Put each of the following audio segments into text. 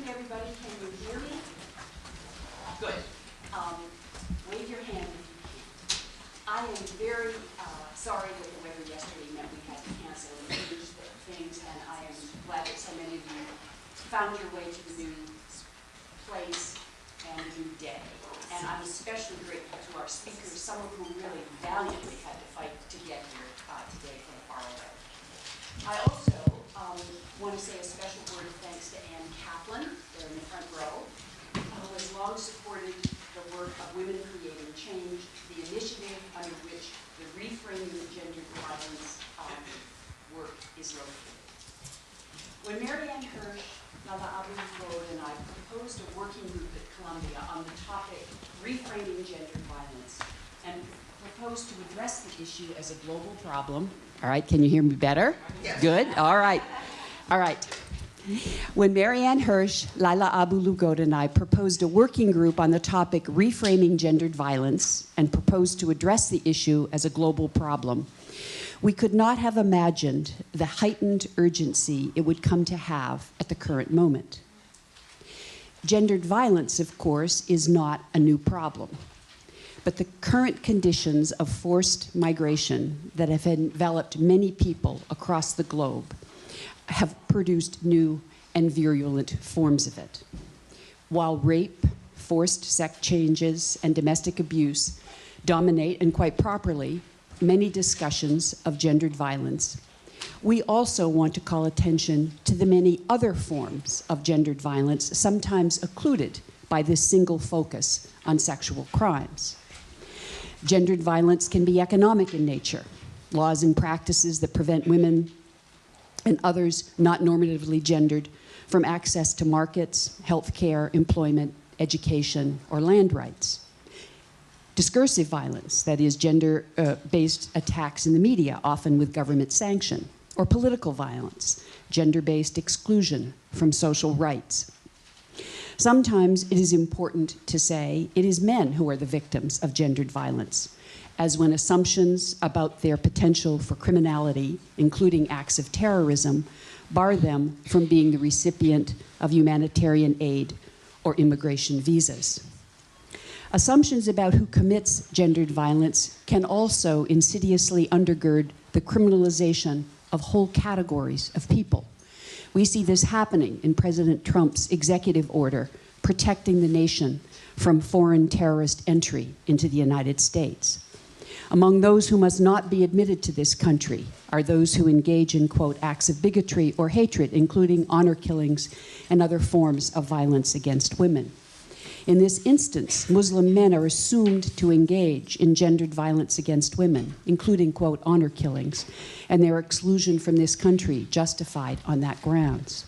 morning, everybody. Can you hear me? Good. Wave your hand if you can. I am very sorry that the weather yesterday meant we had to cancel and change things, and I am glad that so many of you found your way to the new place and the new day. And I'm especially grateful to our speakers, some of whom really valiantly had to fight to get here today from far away. I also want to say a special word of thanks to Ann Kaplan, there in the front row, who has long supported the work of Women Creating Change, the initiative under which the Reframing Gendered Violence work is located. When Marianne Hirsch, Lala Abu and I proposed a working group at Columbia on the topic Reframing Gendered Violence and proposed to address the issue as a global problem. All right, can you hear me better? Yes. Good, all right. All right. When Marianne Hirsch, Laila Abu-Lughod, and I proposed a working group on the topic Reframing Gendered Violence and proposed to address the issue as a global problem, we could not have imagined the heightened urgency it would come to have at the current moment. Gendered violence, of course, is not a new problem, but the current conditions of forced migration that have enveloped many people across the globe have produced new and virulent forms of it. While rape, forced sex changes, and domestic abuse dominate, and quite properly, many discussions of gendered violence, we also want to call attention to the many other forms of gendered violence, sometimes occluded by this single focus on sexual crimes. Gendered violence can be economic in nature. Laws and practices that prevent women and others not normatively gendered from access to markets, health care, employment, education, or land rights. Discursive violence, that is gender-based attacks in the media, often with government sanction, or political violence, gender-based exclusion from social rights. Sometimes it is important to say it is men who are the victims of gendered violence, as when assumptions about their potential for criminality, including acts of terrorism, bar them from being the recipient of humanitarian aid or immigration visas. Assumptions about who commits gendered violence can also insidiously undergird the criminalization of whole categories of people. We see this happening in President Trump's executive order protecting the nation from foreign terrorist entry into the United States. Among those who must not be admitted to this country are those who engage in, quote, acts of bigotry or hatred, including honor killings and other forms of violence against women. In this instance, Muslim men are assumed to engage in gendered violence against women, including, quote, honor killings, and their exclusion from this country justified on that grounds.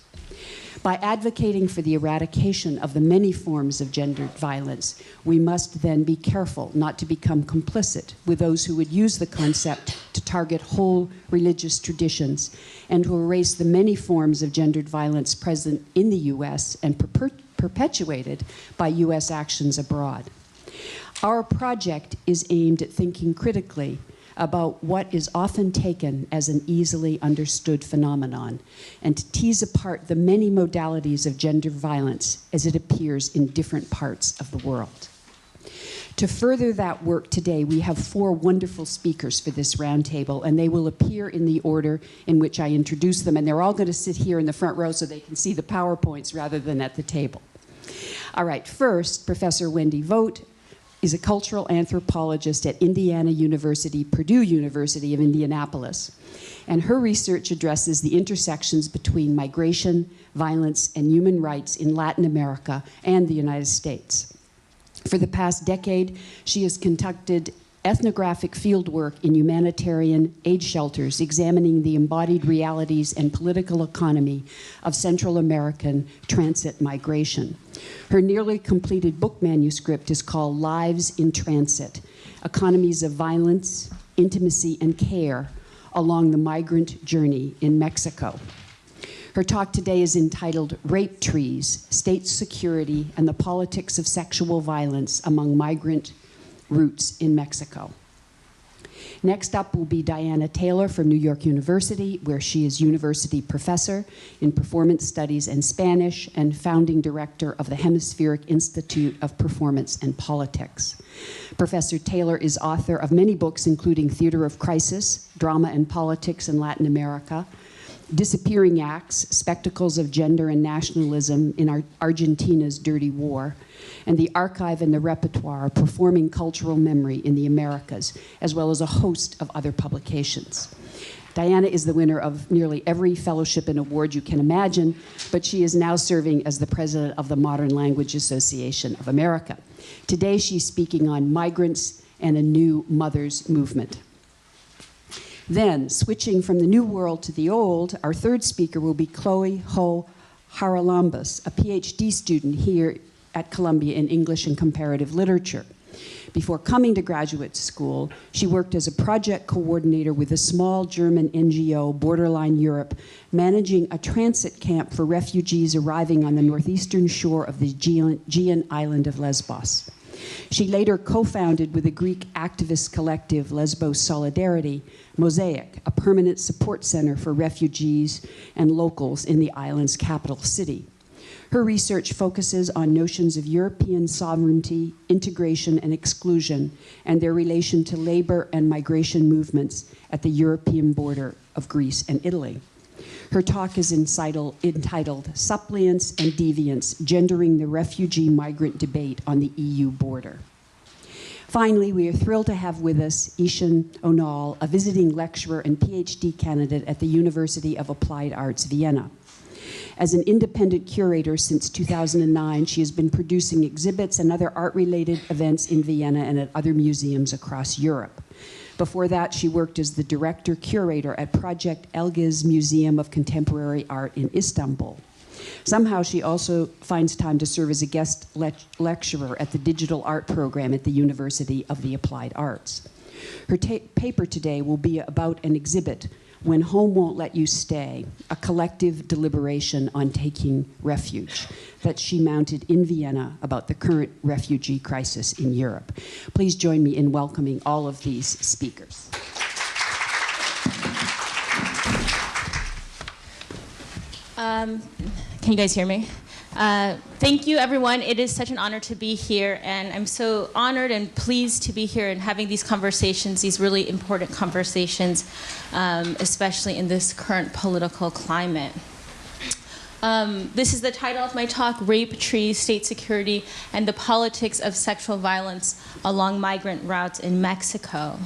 By advocating for the eradication of the many forms of gendered violence, we must then be careful not to become complicit with those who would use the concept to target whole religious traditions and to erase the many forms of gendered violence present in the U.S. and perpetuated by U.S. actions abroad. Our project is aimed at thinking critically about what is often taken as an easily understood phenomenon and to tease apart the many modalities of gender violence as it appears in different parts of the world. To further that work today, we have 4 wonderful speakers for this roundtable, and they will appear in the order in which I introduce them, and they're all going to sit here in the front row so they can see the PowerPoints rather than at the table. All right, first, Professor Wendy Vogt is a cultural anthropologist at University-Purdue University of Indianapolis. And her research addresses the intersections between migration, violence, and human rights in Latin America and the United States. For the past decade, she has conducted ethnographic fieldwork in humanitarian aid shelters, examining the embodied realities and political economy of Central American transit migration. Her nearly completed book manuscript is called Lives in Transit: Economies of Violence, Intimacy, and Care Along the Migrant Journey in Mexico. Her talk today is entitled Rape Trees, State Security and the Politics of Sexual Violence Among Migrant Roots in Mexico. Next up will be Diana Taylor from New York University, where she is University Professor in Performance Studies and Spanish and founding director of the Hemispheric Institute of Performance and Politics. Professor Taylor is author of many books, including Theater of Crisis, Drama and Politics in Latin America, Disappearing Acts, Spectacles of Gender and Nationalism in Argentina's Dirty War, and The Archive and the Repertoire, Performing Cultural Memory in the Americas, as well as a host of other publications. Diana is the winner of nearly every fellowship and award you can imagine, but she is now serving as the president of the Modern Language Association of America. Today she's speaking on migrants and a new mothers movement. Then, switching from the new world to the old, our third speaker will be Chloe Howe Haralambous, a PhD student here at Columbia in English and Comparative Literature. Before coming to graduate school, she worked as a project coordinator with a small German NGO, Borderline Europe, managing a transit camp for refugees arriving on the northeastern shore of the Aegean island of Lesbos. She later co-founded with the Greek activist collective Lesbos Solidarity, Mosaic, a permanent support center for refugees and locals in the island's capital city. Her research focuses on notions of European sovereignty, integration, and exclusion, and their relation to labor and migration movements at the European border of Greece and Italy. Her talk is entitled Suppliants and Deviants, Gendering the Refugee-Migrant Debate on the EU Border. Finally, we are thrilled to have with us Isin Onol, a visiting lecturer and PhD candidate at the University of Applied Arts, Vienna. As an independent curator since 2009, she has been producing exhibits and other art-related events in Vienna and at other museums across Europe. Before that, she worked as the director-curator at Project Elgiz Museum of Contemporary Art in Istanbul. Somehow, she also finds time to serve as a guest lecturer at the Digital Art Program at the University of the Applied Arts. Her paper today will be about an exhibit, When Home Won't Let You Stay, a collective deliberation on taking refuge, that she mounted in Vienna about the current refugee crisis in Europe. Please join me in welcoming all of these speakers. Can you guys hear me? Thank you, everyone. It is such an honor to be here, and I'm so honored and pleased to be here and having these conversations, these really important conversations, especially in this current political climate. This is the title of my talk, Rape, Trees, State Security, and the Politics of Sexual Violence Along Migrant Routes in Mexico.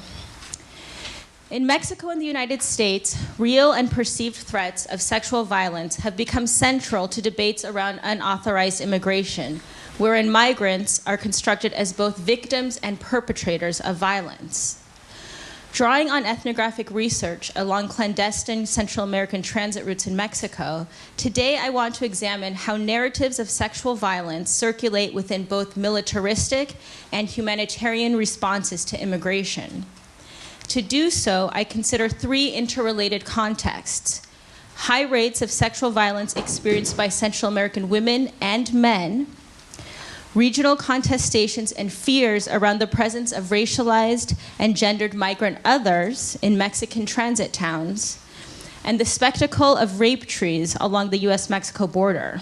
In Mexico and the United States, real and perceived threats of sexual violence have become central to debates around unauthorized immigration, wherein migrants are constructed as both victims and perpetrators of violence. Drawing on ethnographic research along clandestine Central American transit routes in Mexico, today I want to examine how narratives of sexual violence circulate within both militaristic and humanitarian responses to immigration. To do so, I consider three interrelated contexts: high rates of sexual violence experienced by Central American women and men, regional contestations and fears around the presence of racialized and gendered migrant others in Mexican transit towns, and the spectacle of rape trees along the US-Mexico border.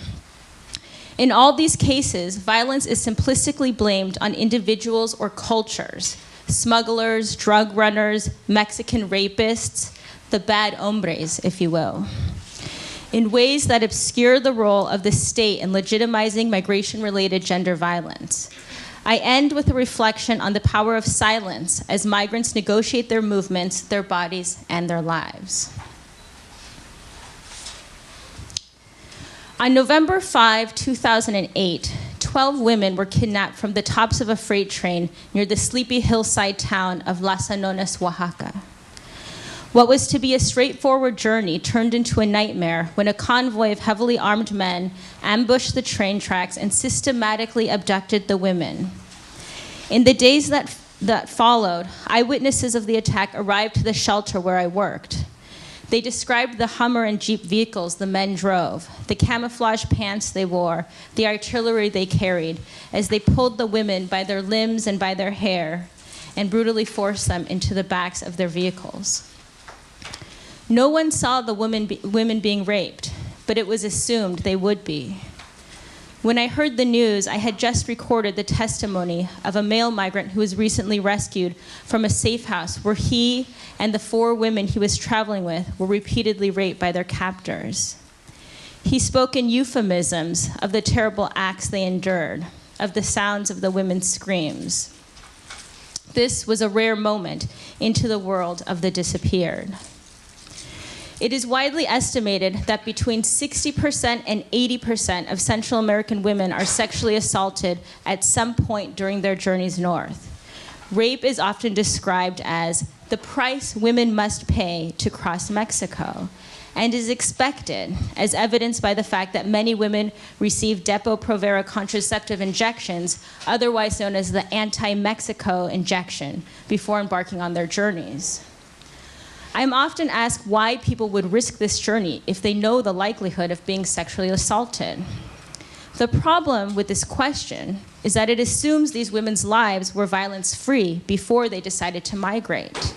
In all these cases, violence is simplistically blamed on individuals or cultures: smugglers, drug runners, Mexican rapists, the bad hombres, if you will, in ways that obscure the role of the state in legitimizing migration-related gender violence. I end with a reflection on the power of silence as migrants negotiate their movements, their bodies, and their lives. On November 5, 2008, 12 women were kidnapped from the tops of a freight train near the sleepy hillside town of Las Anonas, Oaxaca. What was to be a straightforward journey turned into a nightmare when a convoy of heavily armed men ambushed the train tracks and systematically abducted the women. In the days that followed, eyewitnesses of the attack arrived to the shelter where I worked. They described the Hummer and Jeep vehicles the men drove, the camouflage pants they wore, the artillery they carried, as they pulled the women by their limbs and by their hair, and brutally forced them into the backs of their vehicles. No one saw the women being raped, but it was assumed they would be. When I heard the news, I had just recorded the testimony of a male migrant who was recently rescued from a safe house where he and the 4 women he was traveling with were repeatedly raped by their captors. He spoke in euphemisms of the terrible acts they endured, of the sounds of the women's screams. This was a rare moment into the world of the disappeared. It is widely estimated that between 60% and 80% of Central American women are sexually assaulted at some point during their journeys north. Rape is often described as the price women must pay to cross Mexico, and is expected, as evidenced by the fact that many women receive Depo-Provera contraceptive injections, otherwise known as the anti-Mexico injection, before embarking on their journeys. I'm often asked why people would risk this journey if they know the likelihood of being sexually assaulted. The problem with this question is that it assumes these women's lives were violence-free before they decided to migrate.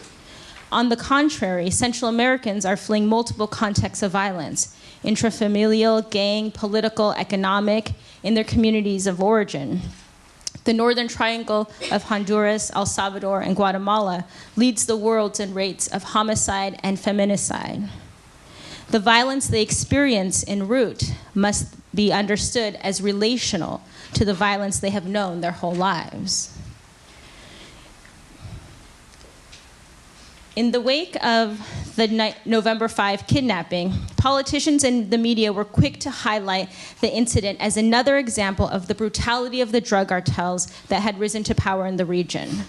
On the contrary, Central Americans are fleeing multiple contexts of violence: intrafamilial, gang, political, economic, in their communities of origin. The Northern Triangle of Honduras, El Salvador, and Guatemala leads the world in rates of homicide and feminicide. The violence they experience en route must be understood as relational to the violence they have known their whole lives. In the wake of the November 5 kidnapping, politicians and the media were quick to highlight the incident as another example of the brutality of the drug cartels that had risen to power in the region.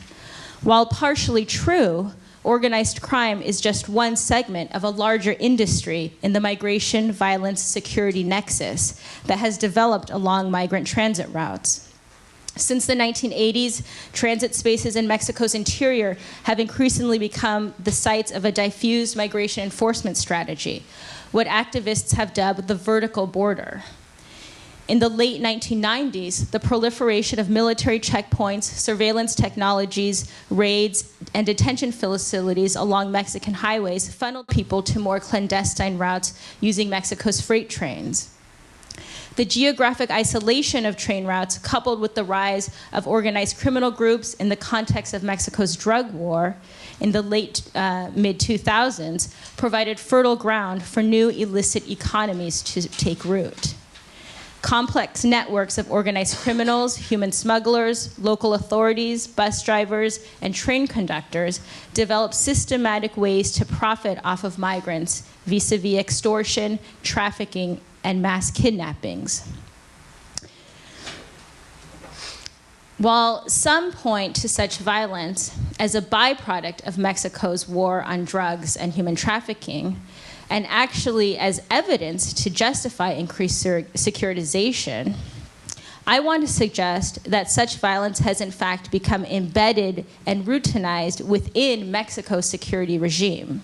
While partially true, organized crime is just one segment of a larger industry in the migration, violence, security nexus that has developed along migrant transit routes. Since the 1980s, transit spaces in Mexico's interior have increasingly become the sites of a diffused migration enforcement strategy, what activists have dubbed the vertical border. In the late 1990s, the proliferation of military checkpoints, surveillance technologies, raids, and detention facilities along Mexican highways funneled people to more clandestine routes using Mexico's freight trains. The geographic isolation of train routes, coupled with the rise of organized criminal groups in the context of Mexico's drug war in the late mid-2000s, provided fertile ground for new illicit economies to take root. Complex networks of organized criminals, human smugglers, local authorities, bus drivers, and train conductors developed systematic ways to profit off of migrants vis-a-vis extortion, trafficking, and mass kidnappings. While some point to such violence as a byproduct of Mexico's war on drugs and human trafficking, and actually as evidence to justify increased securitization, I want to suggest that such violence has in fact become embedded and routinized within Mexico's security regime.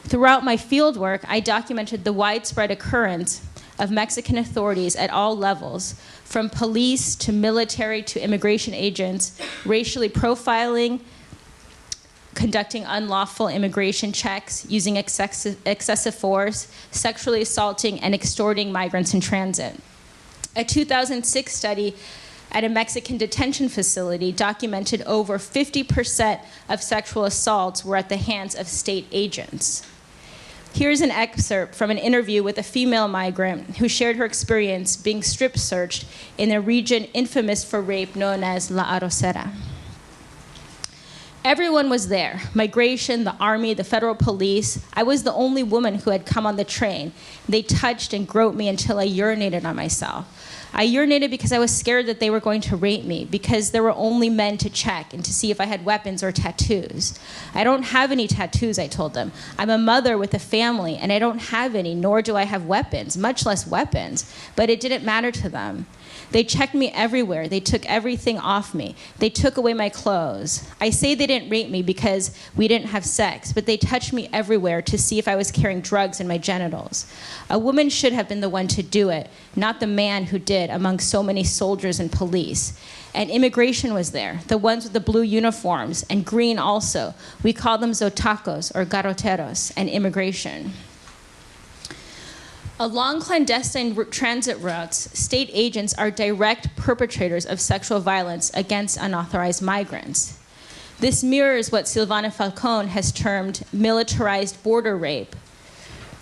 Throughout my fieldwork, I documented the widespread occurrence of Mexican authorities at all levels, from police to military to immigration agents, racially profiling, conducting unlawful immigration checks, using excessive force, sexually assaulting, and extorting migrants in transit. A 2006 study at a Mexican detention facility documented over 50% of sexual assaults were at the hands of state agents. Here's an excerpt from an interview with a female migrant who shared her experience being strip searched in a region infamous for rape known as La Arrocera. Everyone was there: migration, the army, the federal police. I was the only woman who had come on the train. They touched and groped me until I urinated on myself. I urinated because I was scared that they were going to rape me, because there were only men to check and to see if I had weapons or tattoos. I don't have any tattoos, I told them. I'm a mother with a family, and I don't have any, nor do I have weapons, much less weapons. But it didn't matter to them. They checked me everywhere. They took everything off me. They took away my clothes. I say they didn't rape me because we didn't have sex, but they touched me everywhere to see if I was carrying drugs in my genitals. A woman should have been the one to do it, not the man who did among so many soldiers and police. And immigration was there, the ones with the blue uniforms, and green also. We call them zotacos, or garoteros, and immigration. Along clandestine transit routes, state agents are direct perpetrators of sexual violence against unauthorized migrants. This mirrors what Silvana Falcón has termed militarized border rape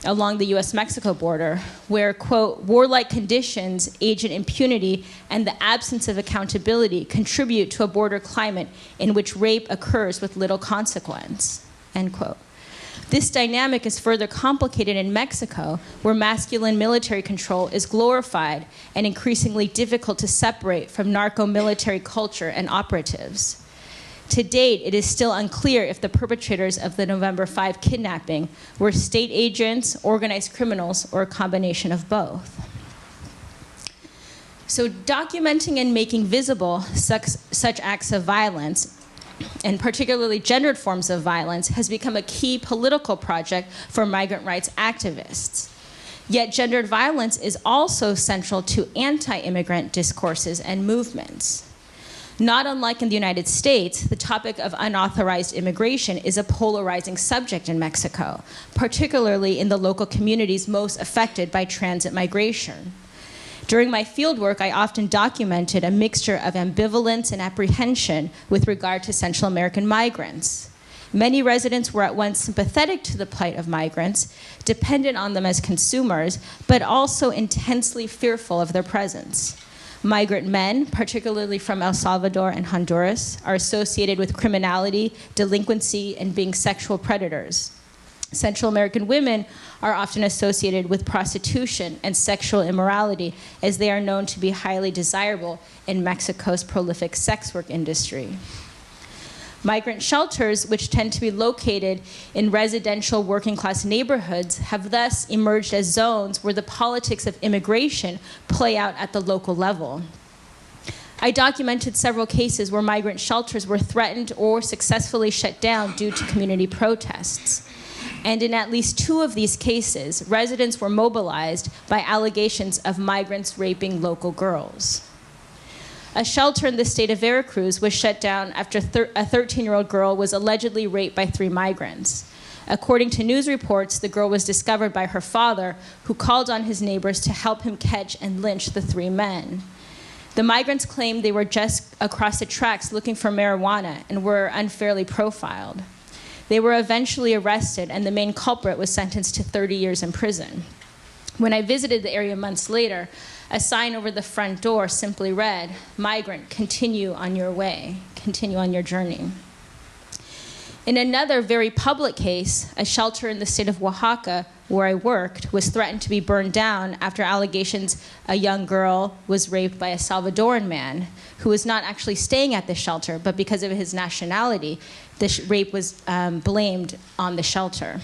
along the US-Mexico border, where, quote, warlike conditions, agent impunity, and the absence of accountability contribute to a border climate in which rape occurs with little consequence, end quote. This dynamic is further complicated in Mexico, where masculine military control is glorified and increasingly difficult to separate from narco-military culture and operatives. To date, it is still unclear if the perpetrators of the November 5 kidnapping were state agents, organized criminals, or a combination of both. So documenting and making visible such acts of violence, and particularly gendered forms of violence, has become a key political project for migrant rights activists. Yet gendered violence is also central to anti-immigrant discourses and movements. Not unlike in the United States, the topic of unauthorized immigration is a polarizing subject in Mexico, particularly in the local communities most affected by transit migration. During my fieldwork, I often documented a mixture of ambivalence and apprehension with regard to Central American migrants. Many residents were at once sympathetic to the plight of migrants, dependent on them as consumers, but also intensely fearful of their presence. Migrant men, particularly from El Salvador and Honduras, are associated with criminality, delinquency, and being sexual predators. Central American women are often associated with prostitution and sexual immorality, as they are known to be highly desirable in Mexico's prolific sex work industry. Migrant shelters, which tend to be located in residential working-class neighborhoods, have thus emerged as zones where the politics of immigration play out at the local level. I documented several cases where migrant shelters were threatened or successfully shut down due to community protests. And in at least 2 of these cases, residents were mobilized by allegations of migrants raping local girls. A shelter in the state of Veracruz was shut down after a 13-year-old girl was allegedly raped by 3 migrants. According to news reports, the girl was discovered by her father, who called on his neighbors to help him catch and lynch the 3 men. The migrants claimed they were just across the tracks looking for marijuana and were unfairly profiled. They were eventually arrested, and the main culprit was sentenced to 30 years in prison. When I visited the area months later, a sign over the front door simply read, "Migrant, continue on your way, continue on your journey." In another very public case, a shelter in the state of Oaxaca, where I worked, was threatened to be burned down after allegations a young girl was raped by a Salvadoran man who was not actually staying at the shelter, but because of his nationality, the rape was blamed on the shelter.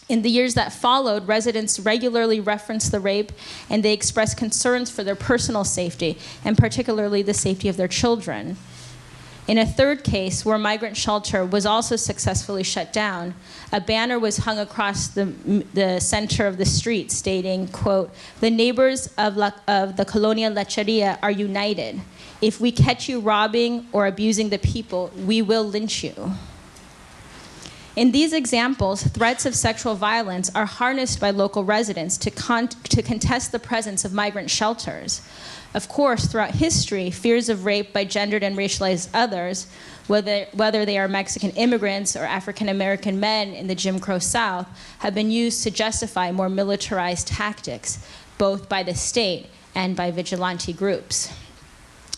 In the years that followed, residents regularly referenced the rape, and they expressed concerns for their personal safety, and particularly the safety of their children. In a third case, where a migrant shelter was also successfully shut down, a banner was hung across the center of the street stating, quote, "The neighbors of the Colonia Lecheria are united. If we catch you robbing or abusing the people, we will lynch you." In these examples, threats of sexual violence are harnessed by local residents to contest the presence of migrant shelters. Of course, throughout history, fears of rape by gendered and racialized others, whether they are Mexican immigrants or African American men in the Jim Crow South, have been used to justify more militarized tactics, both by the state and by vigilante groups.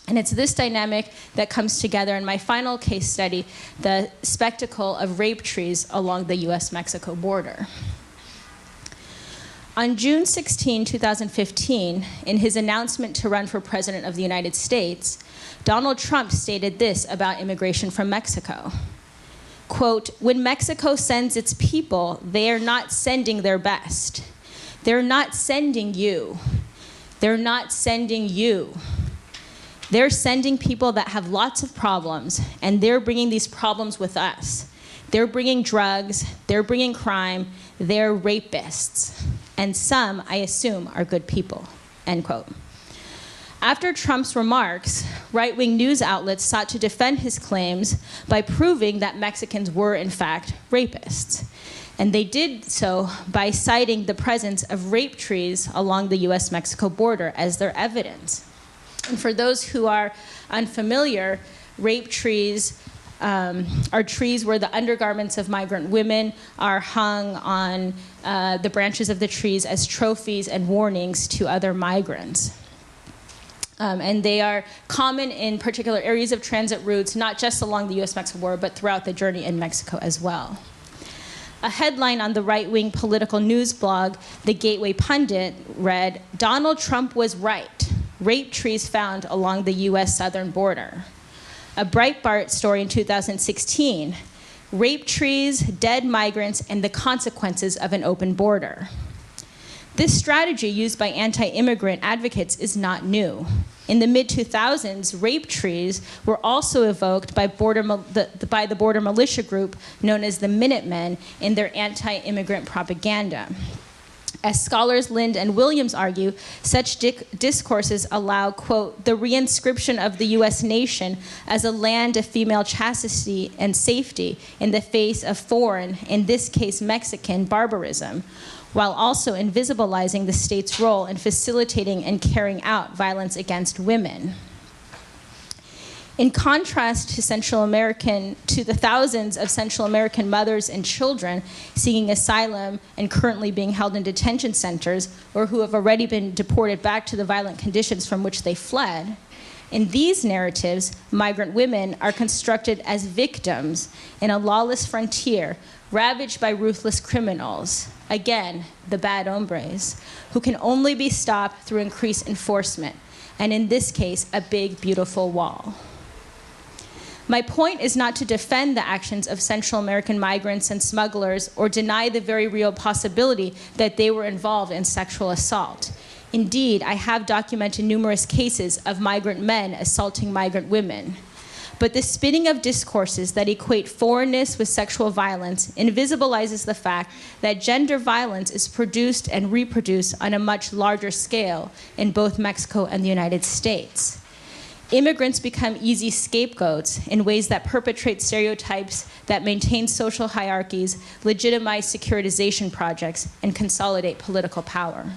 And it's this dynamic that comes together in my final case study, the spectacle of rape trees along the US-Mexico border. On June 16, 2015, in his announcement to run for President of the United States, Donald Trump stated this about immigration from Mexico. Quote, "When Mexico sends its people, they are not sending their best. They're not sending you. They're not sending you. They're sending people that have lots of problems, and they're bringing these problems with us. They're bringing drugs, they're bringing crime, they're rapists. And some, I assume, are good people, end quote. After Trump's remarks, right-wing news outlets sought to defend his claims by proving that Mexicans were, in fact, rapists. And they did so by citing the presence of rape trees along the US-Mexico border as their evidence. And for those who are unfamiliar, rape trees are trees where the undergarments of migrant women are hung on the branches of the trees as trophies and warnings to other migrants. And they are common in particular areas of transit routes, not just along the US-Mexico border, but throughout the journey in Mexico as well. A headline on the right-wing political news blog, The Gateway Pundit, read, "Donald Trump was right. Rape trees found along the US southern border." A Breitbart story in 2016, "Rape trees, dead migrants, and the consequences of an open border." This strategy used by anti-immigrant advocates is not new. In the mid-2000s, rape trees were also evoked by the border militia group known as the Minutemen in their anti-immigrant propaganda. As scholars Lind and Williams argue, such discourses allow, quote, "the reinscription of the US nation as a land of female chastity and safety in the face of foreign, in this case Mexican, barbarism, while also invisibilizing the state's role in facilitating and carrying out violence against women." In contrast to the thousands of Central American mothers and children seeking asylum and currently being held in detention centers, or who have already been deported back to the violent conditions from which they fled, in these narratives, migrant women are constructed as victims in a lawless frontier ravaged by ruthless criminals, again, the bad hombres, who can only be stopped through increased enforcement, and in this case, a big, beautiful wall. My point is not to defend the actions of Central American migrants and smugglers or deny the very real possibility that they were involved in sexual assault. Indeed, I have documented numerous cases of migrant men assaulting migrant women. But the spinning of discourses that equate foreignness with sexual violence invisibilizes the fact that gender violence is produced and reproduced on a much larger scale in both Mexico and the United States. Immigrants become easy scapegoats in ways that perpetrate stereotypes, that maintain social hierarchies, legitimize securitization projects, and consolidate political power.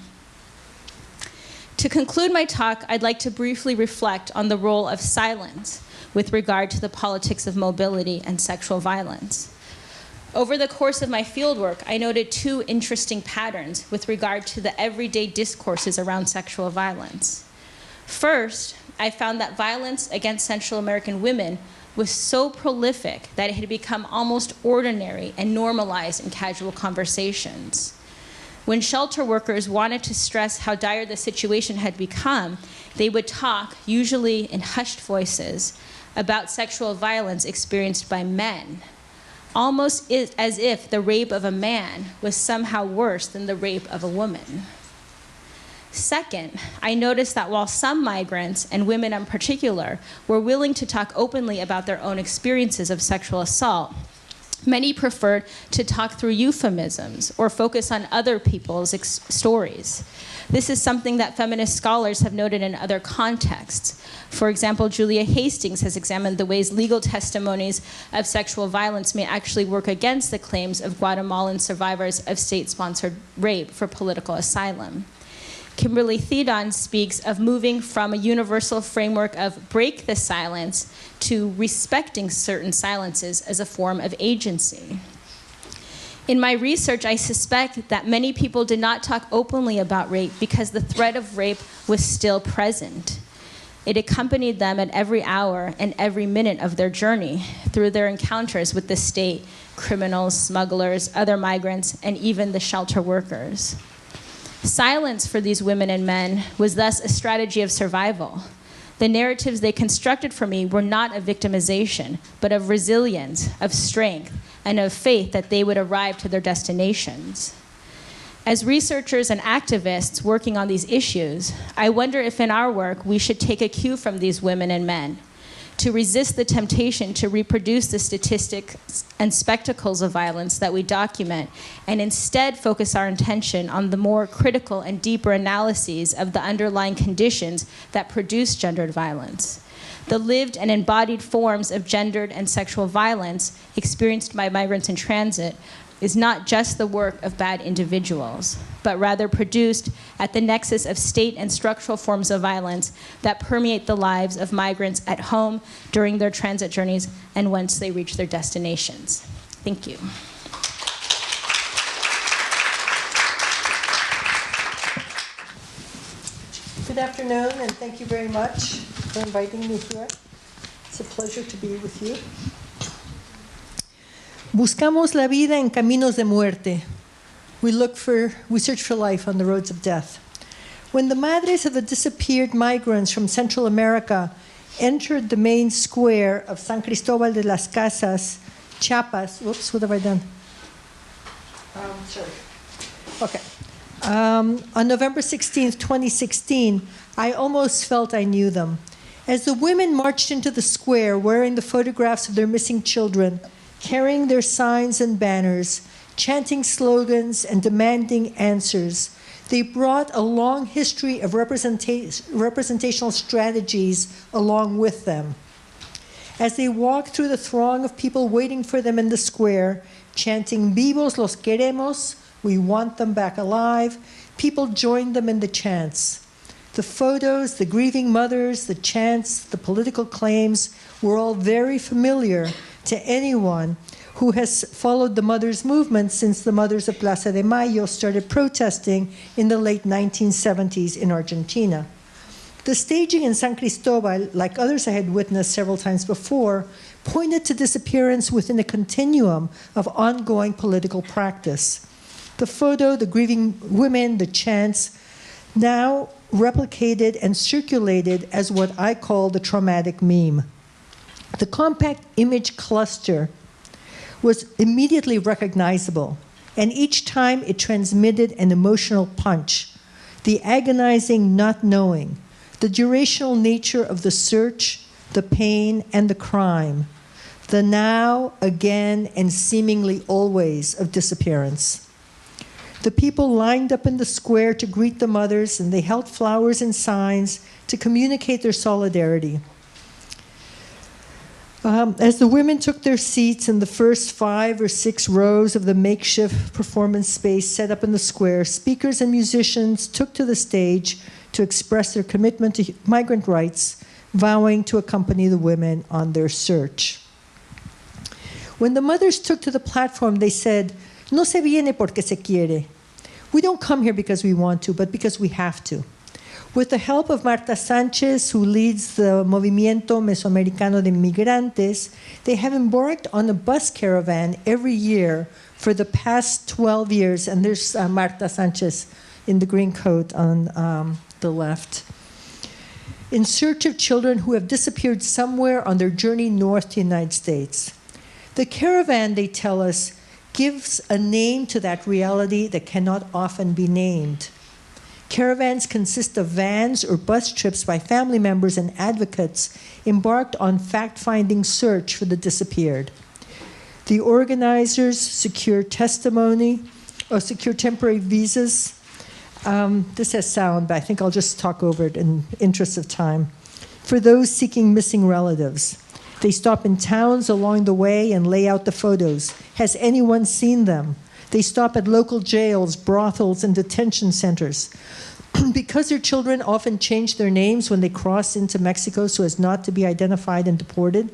To conclude my talk, I'd like to briefly reflect on the role of silence with regard to the politics of mobility and sexual violence. Over the course of my fieldwork, I noted two interesting patterns with regard to the everyday discourses around sexual violence. First, I found that violence against Central American women was so prolific that it had become almost ordinary and normalized in casual conversations. When shelter workers wanted to stress how dire the situation had become, they would talk, usually in hushed voices, about sexual violence experienced by men, almost as if the rape of a man was somehow worse than the rape of a woman. Second, I noticed that while some migrants, and women in particular, were willing to talk openly about their own experiences of sexual assault, many preferred to talk through euphemisms or focus on other people's stories. This is something that feminist scholars have noted in other contexts. For example, Julia Hastings has examined the ways legal testimonies of sexual violence may actually work against the claims of Guatemalan survivors of state-sponsored rape for political asylum. Kimberly Thedon speaks of moving from a universal framework of break the silence to respecting certain silences as a form of agency. In my research, I suspect that many people did not talk openly about rape because the threat of rape was still present. It accompanied them at every hour and every minute of their journey through their encounters with the state, criminals, smugglers, other migrants, and even the shelter workers. Silence for these women and men was thus a strategy of survival. The narratives they constructed for me were not of victimization, but of resilience, of strength, and of faith that they would arrive to their destinations. As researchers and activists working on these issues, I wonder if in our work we should take a cue from these women and men to resist the temptation to reproduce the statistics and spectacles of violence that we document, and instead focus our attention on the more critical and deeper analyses of the underlying conditions that produce gendered violence. The lived and embodied forms of gendered and sexual violence experienced by migrants in transit is not just the work of bad individuals, but rather produced at the nexus of state and structural forms of violence that permeate the lives of migrants at home during their transit journeys and once they reach their destinations. Thank you. Good afternoon, and thank you very much for inviting me here. It's a pleasure to be with you. Buscamos la vida en caminos de muerte. We search for life on the roads of death. When the madres of the disappeared migrants from Central America entered the main square of San Cristobal de las Casas, Chiapas, whoops, what have I done? Sorry. Okay. On November 16th, 2016, I almost felt I knew them. As the women marched into the square wearing the photographs of their missing children, carrying their signs and banners, chanting slogans and demanding answers, they brought a long history of representational strategies along with them. As they walked through the throng of people waiting for them in the square, chanting, "Vivos los queremos," we want them back alive, people joined them in the chants. The photos, the grieving mothers, the chants, the political claims were all very familiar to anyone who has followed the mothers' movement since the mothers of Plaza de Mayo started protesting in the late 1970s in Argentina. The staging in San Cristobal, like others I had witnessed several times before, pointed to disappearance within a continuum of ongoing political practice. The photo, the grieving women, the chants, now replicated and circulated as what I call the traumatic meme. The compact image cluster was immediately recognizable, and each time it transmitted an emotional punch, the agonizing not knowing, the durational nature of the search, the pain, and the crime, the now, again, and seemingly always of disappearance. The people lined up in the square to greet the mothers, and they held flowers and signs to communicate their solidarity. As the women took their seats in the first 5 or 6 rows of the makeshift performance space set up in the square, speakers and musicians took to the stage to express their commitment to migrant rights, vowing to accompany the women on their search. When the mothers took to the platform, they said, "No se viene porque se quiere." We don't come here because we want to, but because we have to. With the help of Marta Sanchez, who leads the Movimiento Mesoamericano de Migrantes, they have embarked on a bus caravan every year for the past 12 years. And there's Marta Sanchez in the green coat on the left. In search of children who have disappeared somewhere on their journey north to the United States. The caravan, they tell us, gives a name to that reality that cannot often be named. Caravans consist of vans or bus trips by family members and advocates embarked on fact-finding search for the disappeared. The organizers secure testimony or secure temporary visas. This has sound, but I think I'll just talk over it in interest of time. For those seeking missing relatives. They stop in towns along the way and lay out the photos. Has anyone seen them? They stop at local jails, brothels, and detention centers. Because their children often change their names when they cross into Mexico so as not to be identified and deported,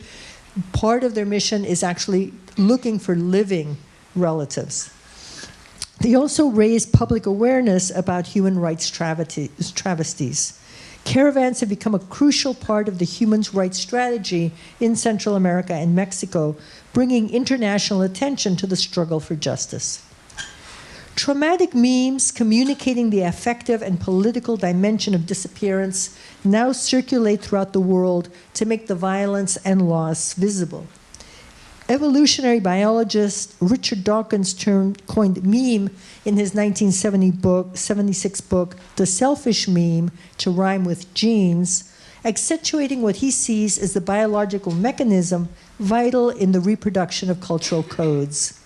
part of their mission is actually looking for living relatives. They also raise public awareness about human rights travesties. Caravans have become a crucial part of the human rights strategy in Central America and Mexico, bringing international attention to the struggle for justice. Traumatic memes communicating the affective and political dimension of disappearance now circulate throughout the world to make the violence and loss visible. Evolutionary biologist Richard Dawkins coined meme in his 1976 book, The Selfish Meme, to rhyme with genes, accentuating what he sees as the biological mechanism vital in the reproduction of cultural codes.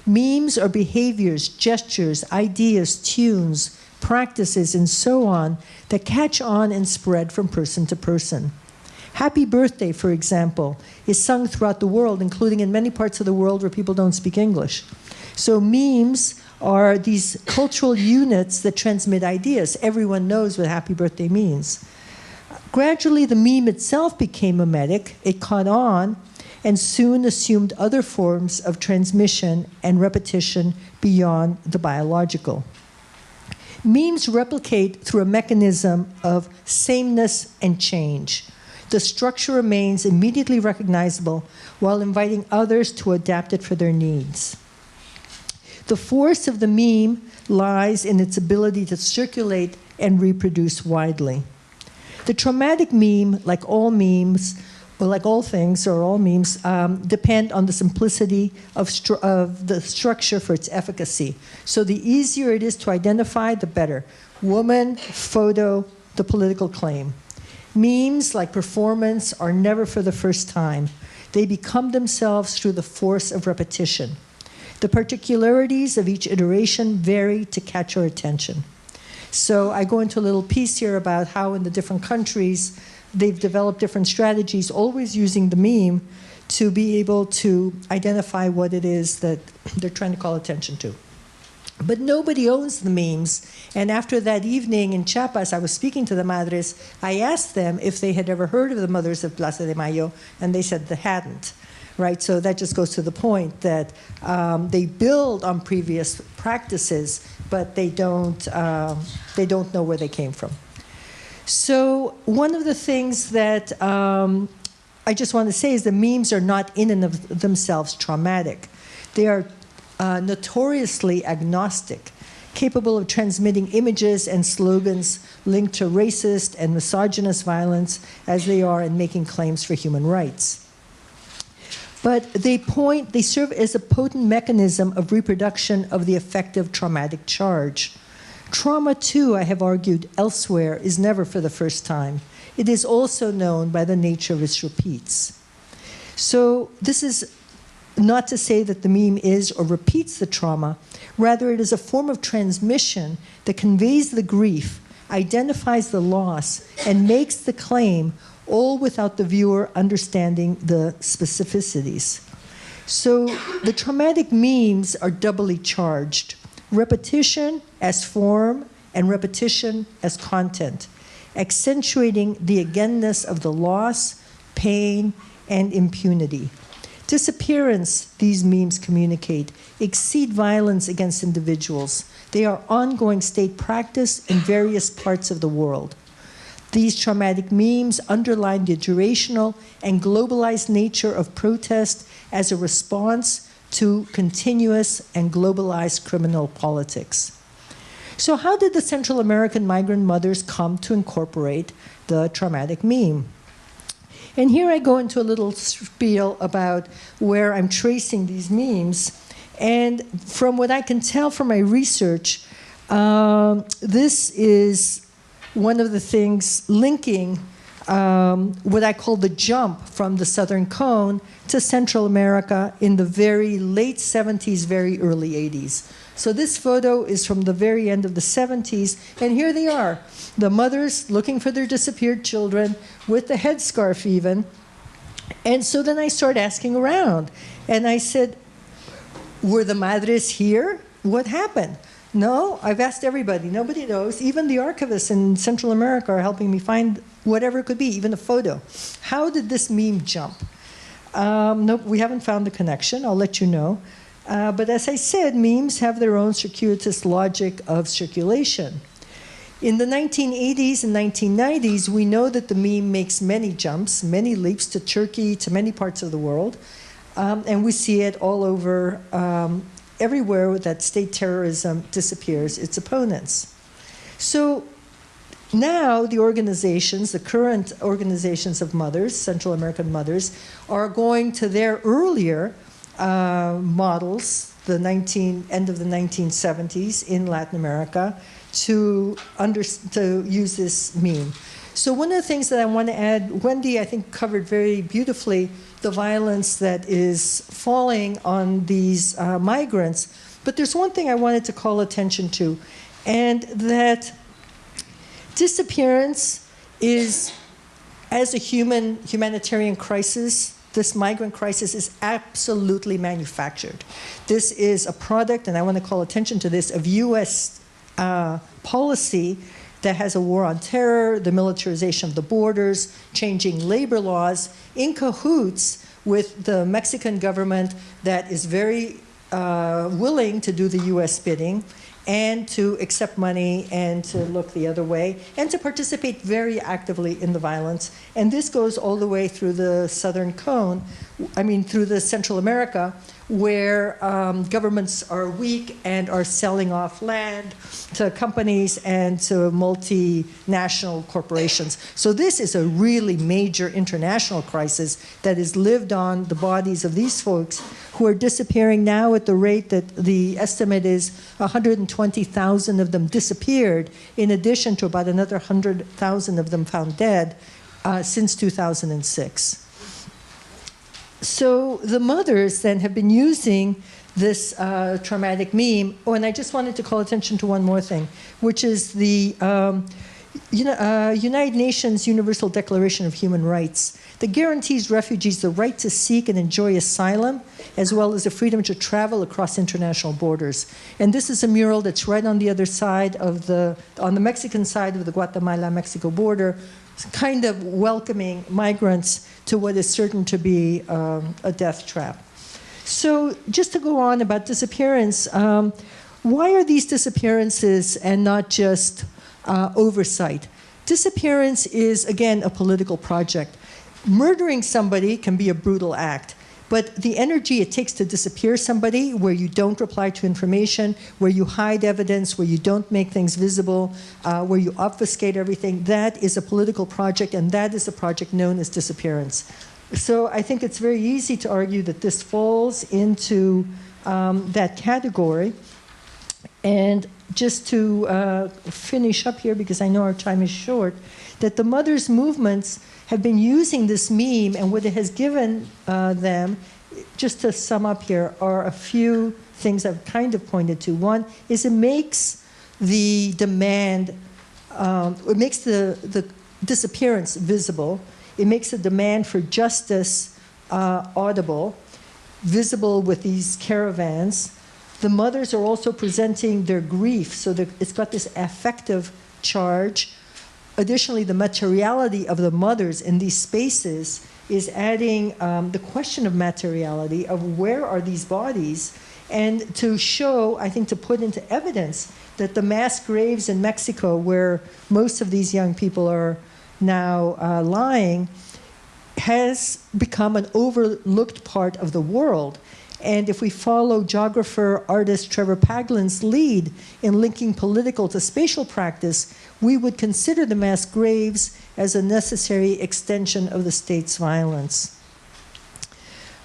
Memes are behaviors, gestures, ideas, tunes, practices, and so on that catch on and spread from person to person. Happy birthday, for example, is sung throughout the world, including in many parts of the world where people don't speak English. So memes are these cultural units that transmit ideas. Everyone knows what happy birthday means. Gradually, the meme itself became mimetic. It caught on and soon assumed other forms of transmission and repetition beyond the biological. Memes replicate through a mechanism of sameness and change. The structure remains immediately recognizable while inviting others to adapt it for their needs. The force of the meme lies in its ability to circulate and reproduce widely. The traumatic meme, like all memes, or like all things, or all memes, depend on the simplicity of the structure for its efficacy. So the easier it is to identify, the better. Woman, photo, the political claim. Memes, like performance, are never for the first time. They become themselves through the force of repetition. The particularities of each iteration vary to catch our attention. So I go into a little piece here about how in the different countries they've developed different strategies, always using the meme to be able to identify what it is that they're trying to call attention to. But nobody owns the memes. And after that evening in Chiapas, I was speaking to the madres. I asked them if they had ever heard of the Mothers of Plaza de Mayo, and they said they hadn't. Right? So that just goes to the point that they build on previous practices, but they don't know where they came from. So one of the things that I just want to say is the memes are not in and of themselves traumatic. They are notoriously agnostic, capable of transmitting images and slogans linked to racist and misogynist violence as they are in making claims for human rights. But they serve as a potent mechanism of reproduction of the effective traumatic charge. Trauma, too, I have argued elsewhere, is never for the first time. It is also known by the nature of its repeats. So this is not to say that the meme is or repeats the trauma. Rather, it is a form of transmission that conveys the grief, identifies the loss, and makes the claim, all without the viewer understanding the specificities. So the traumatic memes are doubly charged. Repetition as form and repetition as content, accentuating the againness of the loss, pain, and impunity. Disappearance, these memes communicate, exceed violence against individuals. They are ongoing state practice in various parts of the world. These traumatic memes underline the durational and globalized nature of protest as a response to continuous and globalized criminal politics. So how did the Central American migrant mothers come to incorporate the traumatic meme? And here I go into a little spiel about where I'm tracing these memes. And from what I can tell from my research, this is one of the things linking what I call the jump from the Southern Cone to Central America in the very late 70s, very early 80s. So this photo is from the very end of the 70s, and here they are, the mothers looking for their disappeared children with the headscarf even. And so then I started asking around, and I said, were the madres here? What happened? No, I've asked everybody. Nobody knows. Even the archivists in Central America are helping me find whatever it could be, even a photo. How did this meme jump? Nope, we haven't found the connection. I'll let you know. But as I said, memes have their own circuitous logic of circulation. In the 1980s and 1990s, we know that the meme makes many jumps, many leaps to Turkey, to many parts of the world. And we see it all over everywhere that state terrorism disappears its opponents. So now the organizations, the current organizations of mothers, Central American mothers, are going to their earlier models, end of the 1970s in Latin America, to use this meme. So one of the things that I want to add, Wendy, I think, covered very beautifully the violence that is falling on these migrants. But there's one thing I wanted to call attention to, and that disappearance is, as a humanitarian crisis, this migrant crisis is absolutely manufactured. This is a product, and I want to call attention to this, of U.S. Policy that has a war on terror, the militarization of the borders, changing labor laws, in cahoots with the Mexican government that is very willing to do the U.S. bidding and to accept money and to look the other way and to participate very actively in the violence. And this goes all the way through the southern cone, through the Central America, where governments are weak and are selling off land to companies and to multinational corporations. So this is a really major international crisis that is lived on the bodies of these folks who are disappearing now at the rate that the estimate is 120,000 of them disappeared, in addition to about another 100,000 of them found dead since 2006. So the mothers then have been using this traumatic meme. Oh, and I just wanted to call attention to one more thing, which is the United Nations Universal Declaration of Human Rights that guarantees refugees the right to seek and enjoy asylum, as well as the freedom to travel across international borders. And this is a mural that's right on the other side of on the Mexican side of the Guatemala-Mexico border, kind of welcoming migrants to what is certain to be a death trap. So just to go on about disappearance, why are these disappearances and not just oversight? Disappearance is, again, a political project. Murdering somebody can be a brutal act, but the energy it takes to disappear somebody, where you don't reply to information, where you hide evidence, where you don't make things visible, where you obfuscate everything, that is a political project, and that is a project known as disappearance. So I think it's very easy to argue that this falls into that category. And just to finish up here, because I know our time is short, that the mothers' movements have been using this meme, and what it has given them, just to sum up here, are a few things I've kind of pointed to. One is it makes the demand, it makes the disappearance visible. It makes the demand for justice audible, visible with these caravans. The mothers are also presenting their grief, so it's got this affective charge. Additionally, the materiality of the mothers in these spaces is adding the question of materiality, of where are these bodies, and to show, I think, to put into evidence that the mass graves in Mexico, where most of these young people are now lying, has become an overlooked part of the world. And if we follow geographer, artist Trevor Paglen's lead in linking political to spatial practice, we would consider the mass graves as a necessary extension of the state's violence.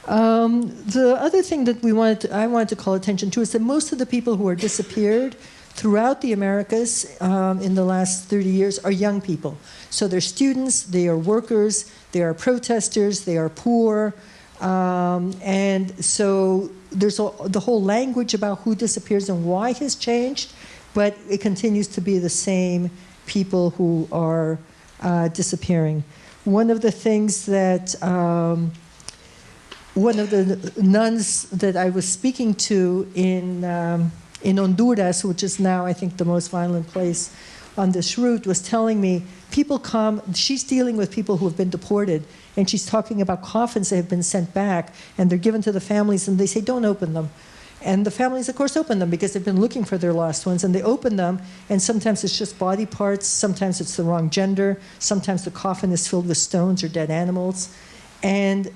The other thing that I wanted to call attention to is that most of the people who are disappeared throughout the Americas in the last 30 years are young people. So they're students, they are workers, they are protesters, they are poor. And so there's the whole language about who disappears and why has changed, but it continues to be the same people who are disappearing. One of the things that one of the nuns that I was speaking to in Honduras, which is now, I think, the most violent place on this route, was telling me people come, she's dealing with people who have been deported, and she's talking about coffins that have been sent back, and they're given to the families, and they say, don't open them. And the families, of course, open them because they've been looking for their lost ones, and they open them, and sometimes it's just body parts, sometimes it's the wrong gender, sometimes the coffin is filled with stones or dead animals. And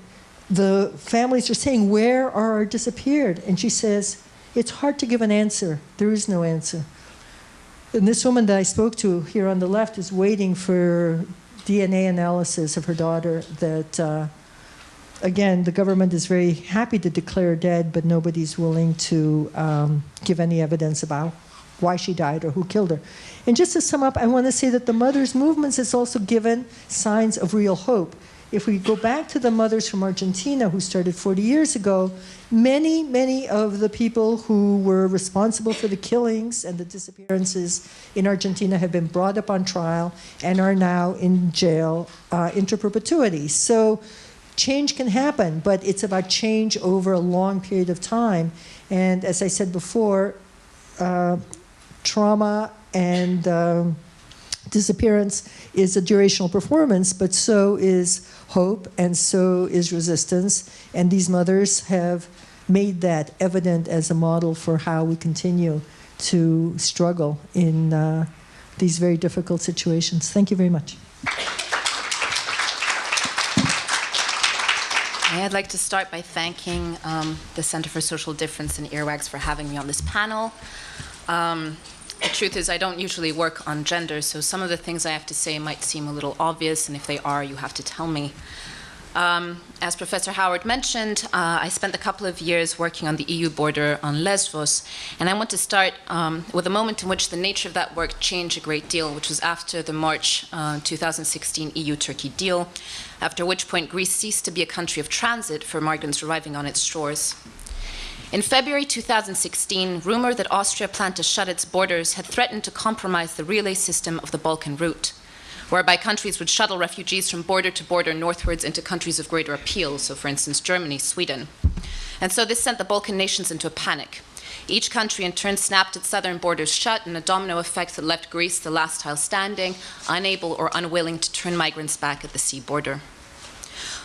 the families are saying, where are our disappeared? And she says, it's hard to give an answer. There is no answer. And this woman that I spoke to here on the left is waiting for DNA analysis of her daughter that again, the government is very happy to declare dead, but nobody's willing to give any evidence about why she died or who killed her. And just to sum up, I want to say that the mothers' movements has also given signs of real hope. If we go back to the mothers from Argentina who started 40 years ago, many of the people who were responsible for the killings and the disappearances in Argentina have been brought up on trial and are now in jail inter perpetuity. So change can happen, but it's about change over a long period of time. And as I said before, trauma and disappearance is a durational performance, but so is hope and so is resistance. And these mothers have made that evident as a model for how we continue to struggle in these very difficult situations. Thank you very much. I'd like to start by thanking the Center for Social Difference and Earwax for having me on this panel. The truth is I don't usually work on gender, so some of the things I have to say might seem a little obvious, and if they are, you have to tell me. As Professor Howard mentioned, I spent a couple of years working on the EU border on Lesbos, and I want to start with a moment in which the nature of that work changed a great deal, which was after the March 2016 EU-Turkey deal, after which point Greece ceased to be a country of transit for migrants arriving on its shores. In February 2016, rumor that Austria planned to shut its borders had threatened to compromise the relay system of the Balkan route, whereby countries would shuttle refugees from border to border northwards into countries of greater appeal, so for instance Germany, Sweden. And so this sent the Balkan nations into a panic. Each country in turn snapped its southern borders shut in a domino effect that left Greece the last tile standing, unable or unwilling to turn migrants back at the sea border.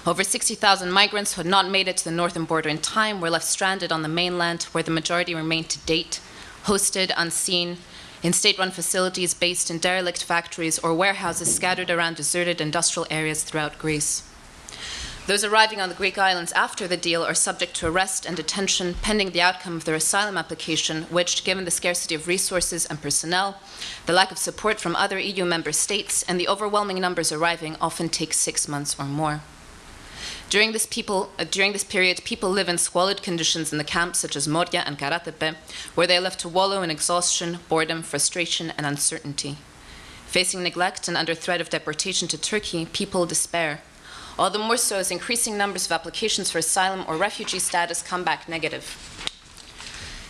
Over 60,000 migrants who had not made it to the northern border in time were left stranded on the mainland, where the majority remained to date, hosted, unseen, in state-run facilities based in derelict factories or warehouses scattered around deserted industrial areas throughout Greece. Those arriving on the Greek islands after the deal are subject to arrest and detention pending the outcome of their asylum application, which, given the scarcity of resources and personnel, the lack of support from other EU member states, and the overwhelming numbers arriving, often takes 6 months or more. During this period, people live in squalid conditions in the camps such as Moria and Karatepe, where they are left to wallow in exhaustion, boredom, frustration, and uncertainty. Facing neglect and under threat of deportation to Turkey, people despair, all the more so as increasing numbers of applications for asylum or refugee status come back negative.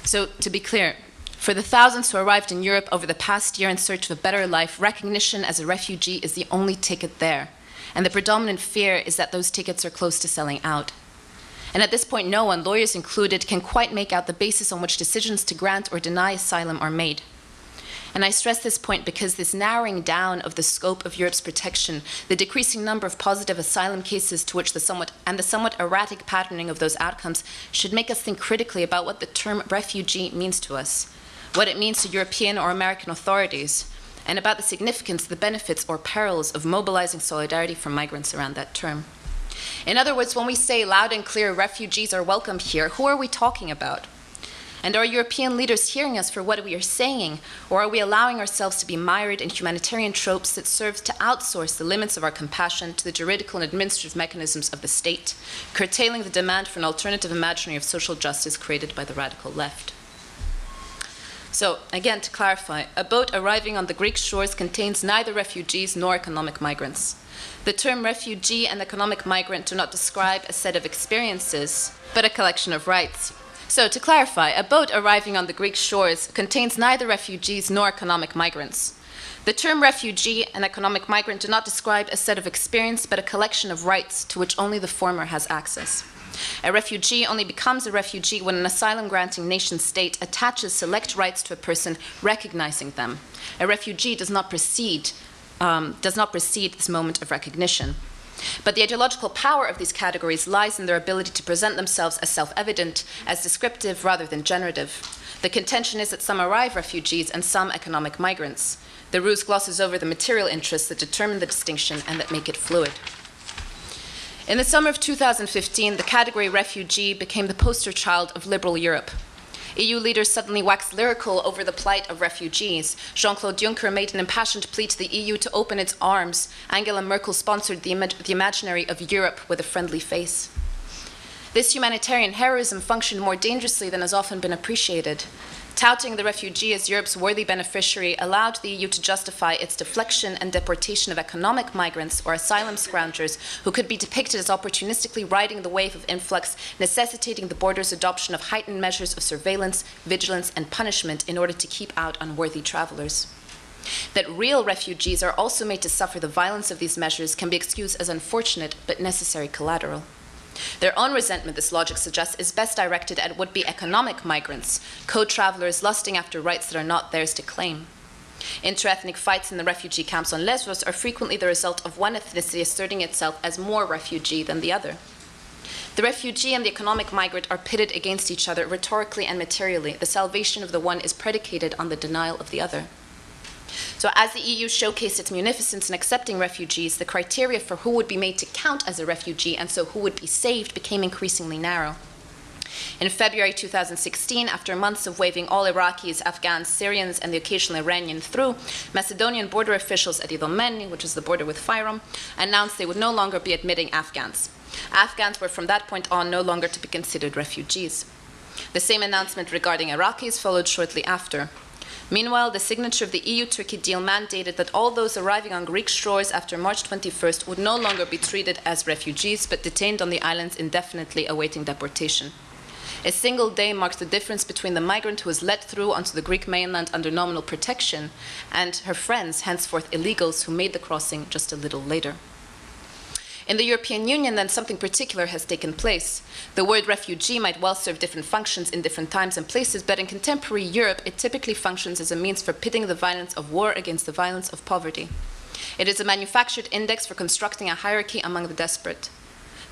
So, to be clear, for the thousands who arrived in Europe over the past year in search of a better life, recognition as a refugee is the only ticket there. And the predominant fear is that those tickets are close to selling out. And at this point, no one, lawyers included, can quite make out the basis on which decisions to grant or deny asylum are made. And I stress this point because this narrowing down of the scope of Europe's protection, the decreasing number of positive asylum cases to which the somewhat erratic patterning of those outcomes should make us think critically about what the term refugee means to us, what it means to European or American authorities, and about the significance, the benefits, or perils of mobilizing solidarity for migrants around that term. In other words, when we say loud and clear, refugees are welcome here, who are we talking about? And are European leaders hearing us for what we are saying, or are we allowing ourselves to be mired in humanitarian tropes that serve to outsource the limits of our compassion to the juridical and administrative mechanisms of the state, curtailing the demand for an alternative imaginary of social justice created by the radical left? So, again, to clarify, a boat arriving on the Greek shores contains neither refugees nor economic migrants. The term refugee and economic migrant do not describe a set of experiences, but a collection of rights. So, to clarify, a boat arriving on the Greek shores contains neither refugees nor economic migrants. The term refugee and economic migrant do not describe a set of experience, but a collection of rights to which only the former has access. A refugee only becomes a refugee when an asylum-granting nation-state attaches select rights to a person, recognizing them. A refugee does not precede this moment of recognition. But the ideological power of these categories lies in their ability to present themselves as self-evident, as descriptive rather than generative. The contention is that some arrive refugees and some economic migrants. The ruse glosses over the material interests that determine the distinction and that make it fluid. In the summer of 2015, the category refugee became the poster child of liberal Europe. EU leaders suddenly waxed lyrical over the plight of refugees. Jean-Claude Juncker made an impassioned plea to the EU to open its arms. Angela Merkel sponsored the imaginary of Europe with a friendly face. This humanitarian heroism functioned more dangerously than has often been appreciated. Touting the refugee as Europe's worthy beneficiary allowed the EU to justify its deflection and deportation of economic migrants or asylum scroungers who could be depicted as opportunistically riding the wave of influx, necessitating the border's adoption of heightened measures of surveillance, vigilance, and punishment in order to keep out unworthy travelers. That real refugees are also made to suffer the violence of these measures can be excused as unfortunate but necessary collateral. Their own resentment, this logic suggests, is best directed at would-be economic migrants, co-travelers lusting after rights that are not theirs to claim. Inter-ethnic fights in the refugee camps on Lesbos are frequently the result of one ethnicity asserting itself as more refugee than the other. The refugee and the economic migrant are pitted against each other rhetorically and materially. The salvation of the one is predicated on the denial of the other. So as the EU showcased its munificence in accepting refugees, the criteria for who would be made to count as a refugee and so who would be saved became increasingly narrow. In February 2016, after months of waving all Iraqis, Afghans, Syrians, and the occasional Iranian through, Macedonian border officials at Idomeni, which is the border with Fyrom, announced they would no longer be admitting Afghans. Afghans were from that point on no longer to be considered refugees. The same announcement regarding Iraqis followed shortly after. Meanwhile, the signature of the EU-Turkey deal mandated that all those arriving on Greek shores after March 21st would no longer be treated as refugees, but detained on the islands indefinitely awaiting deportation. A single day marked the difference between the migrant who was let through onto the Greek mainland under nominal protection and her friends, henceforth illegals, who made the crossing just a little later. In the European Union, then, something particular has taken place. The word refugee might well serve different functions in different times and places, but in contemporary Europe, it typically functions as a means for pitting the violence of war against the violence of poverty. It is a manufactured index for constructing a hierarchy among the desperate.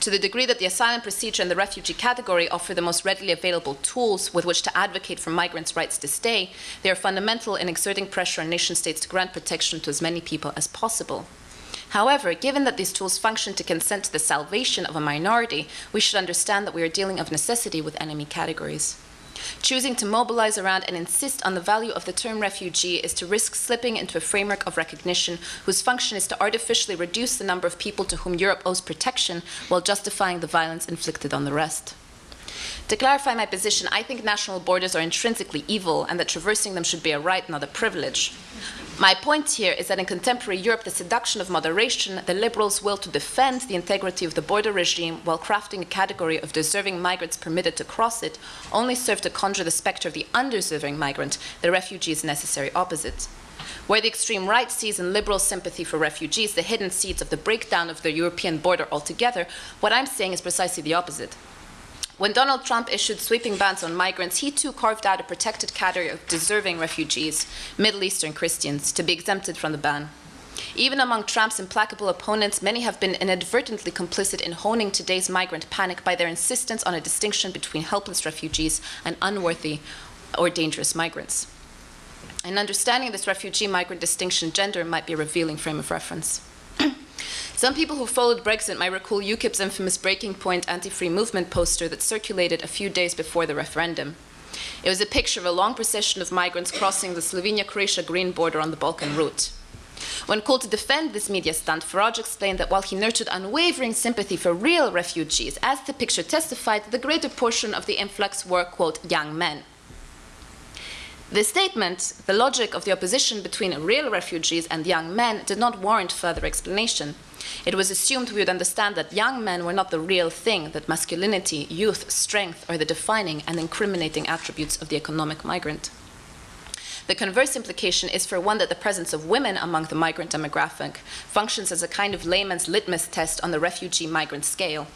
To the degree that the asylum procedure and the refugee category offer the most readily available tools with which to advocate for migrants' rights to stay, they are fundamental in exerting pressure on nation-states to grant protection to as many people as possible. However, given that these tools function to consent to the salvation of a minority, we should understand that we are dealing of necessity with enemy categories. Choosing to mobilize around and insist on the value of the term refugee is to risk slipping into a framework of recognition whose function is to artificially reduce the number of people to whom Europe owes protection while justifying the violence inflicted on the rest. To clarify my position, I think national borders are intrinsically evil and that traversing them should be a right, not a privilege. My point here is that in contemporary Europe, the seduction of moderation, the liberals' will to defend the integrity of the border regime while crafting a category of deserving migrants permitted to cross it, only serve to conjure the specter of the undeserving migrant, the refugee's necessary opposite. Where the extreme right sees in liberal sympathy for refugees the hidden seeds of the breakdown of the European border altogether, what I'm saying is precisely the opposite. When Donald Trump issued sweeping bans on migrants, he too carved out a protected category of deserving refugees, Middle Eastern Christians, to be exempted from the ban. Even among Trump's implacable opponents, many have been inadvertently complicit in honing today's migrant panic by their insistence on a distinction between helpless refugees and unworthy or dangerous migrants. In understanding this refugee-migrant distinction, gender might be a revealing frame of reference. Some people who followed Brexit might recall UKIP's infamous Breaking Point anti-free movement poster that circulated a few days before the referendum. It was a picture of a long procession of migrants crossing the Slovenia-Croatia green border on the Balkan route. When called to defend this media stunt, Farage explained that while he nurtured unwavering sympathy for real refugees, as the picture testified, the greater portion of the influx were, quote, young men. This statement, the logic of the opposition between real refugees and young men, did not warrant further explanation. It was assumed we would understand that young men were not the real thing, that masculinity, youth, strength are the defining and incriminating attributes of the economic migrant. The converse implication is, for one, that the presence of women among the migrant demographic functions as a kind of layman's litmus test on the refugee-migrant scale.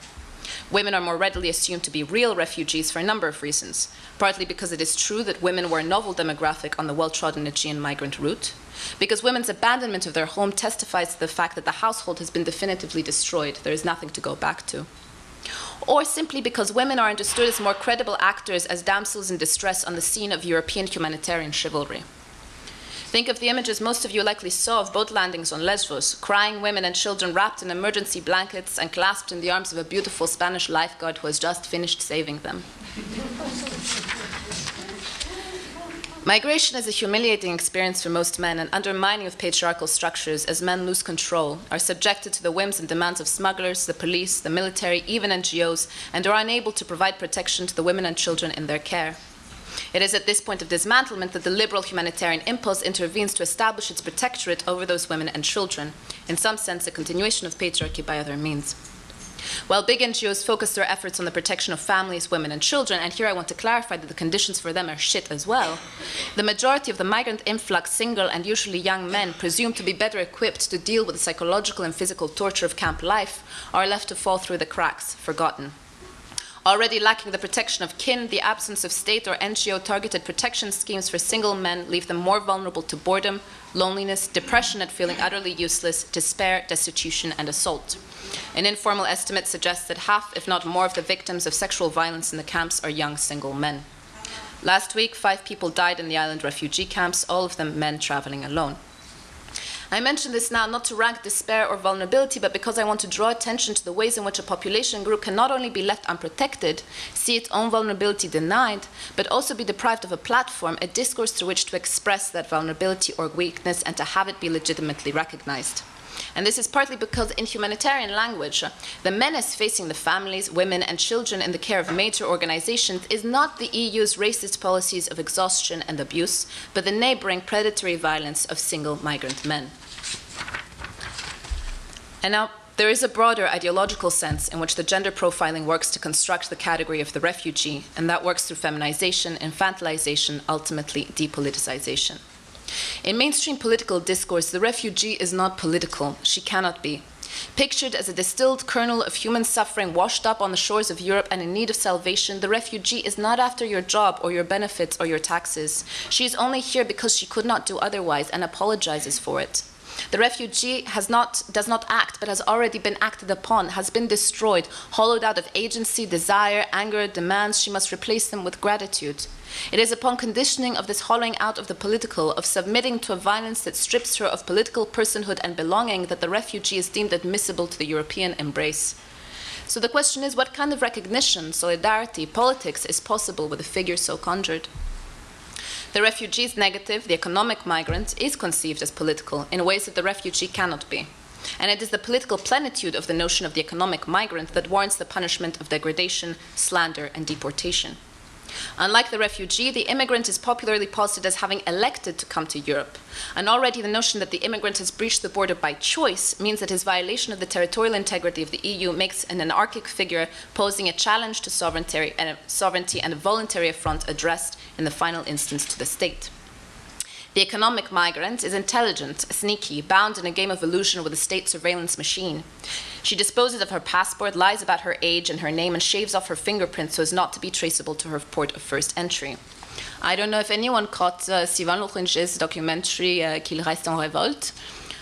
Women are more readily assumed to be real refugees for a number of reasons, partly because it is true that women were a novel demographic on the well-trodden Aegean migrant route, because women's abandonment of their home testifies to the fact that the household has been definitively destroyed, there is nothing to go back to, or simply because women are understood as more credible actors as damsels in distress on the scene of European humanitarian chivalry. Think of the images most of you likely saw of boat landings on Lesbos, crying women and children wrapped in emergency blankets and clasped in the arms of a beautiful Spanish lifeguard who has just finished saving them. Migration is a humiliating experience for most men, an undermining of patriarchal structures as men lose control, are subjected to the whims and demands of smugglers, the police, the military, even NGOs, and are unable to provide protection to the women and children in their care. It is at this point of dismantlement that the liberal humanitarian impulse intervenes to establish its protectorate over those women and children, in some sense a continuation of patriarchy by other means. While big NGOs focus their efforts on the protection of families, women, and children, and here I want to clarify that the conditions for them are shit as well, the majority of the migrant influx, single and usually young men, presumed to be better equipped to deal with the psychological and physical torture of camp life, are left to fall through the cracks, forgotten. Already lacking the protection of kin, the absence of state or NGO-targeted protection schemes for single men leave them more vulnerable to boredom, loneliness, depression at feeling utterly useless, despair, destitution, and assault. An informal estimate suggests that half, if not more, of the victims of sexual violence in the camps are young single men. Last week, 5 people died in the island refugee camps, all of them men traveling alone. I mention this now not to rank despair or vulnerability, but because I want to draw attention to the ways in which a population group can not only be left unprotected, see its own vulnerability denied, but also be deprived of a platform, a discourse through which to express that vulnerability or weakness and to have it be legitimately recognized. And this is partly because in humanitarian language, the menace facing the families, women, and children in the care of major organizations is not the EU's racist policies of exhaustion and abuse, but the neighboring predatory violence of single migrant men. And now, there is a broader ideological sense in which the gender profiling works to construct the category of the refugee, and that works through feminization, infantilization, ultimately depoliticization. In mainstream political discourse, the refugee is not political. She cannot be. Pictured as a distilled kernel of human suffering washed up on the shores of Europe and in need of salvation, the refugee is not after your job or your benefits or your taxes. She is only here because she could not do otherwise and apologizes for it. The refugee does not act, but has already been acted upon, has been destroyed, hollowed out of agency, desire, anger, demands. She must replace them with gratitude. It is upon conditioning of this hollowing out of the political, of submitting to a violence that strips her of political personhood and belonging, that the refugee is deemed admissible to the European embrace. So the question is, what kind of recognition, solidarity, politics is possible with a figure so conjured? The refugee's negative, the economic migrant, is conceived as political in ways that the refugee cannot be. And it is the political plenitude of the notion of the economic migrant that warrants the punishment of degradation, slander, and deportation. Unlike the refugee, the immigrant is popularly posited as having elected to come to Europe. And already the notion that the immigrant has breached the border by choice means that his violation of the territorial integrity of the EU makes an anarchic figure posing a challenge to sovereignty and a voluntary affront addressed in the final instance to the state. The economic migrant is intelligent, sneaky, bound in a game of illusion with a state surveillance machine. She disposes of her passport, lies about her age and her name, and shaves off her fingerprints so as not to be traceable to her port of first entry. I don't know if anyone caught Sylvain Loringer's documentary, Qu'il reste en révolte.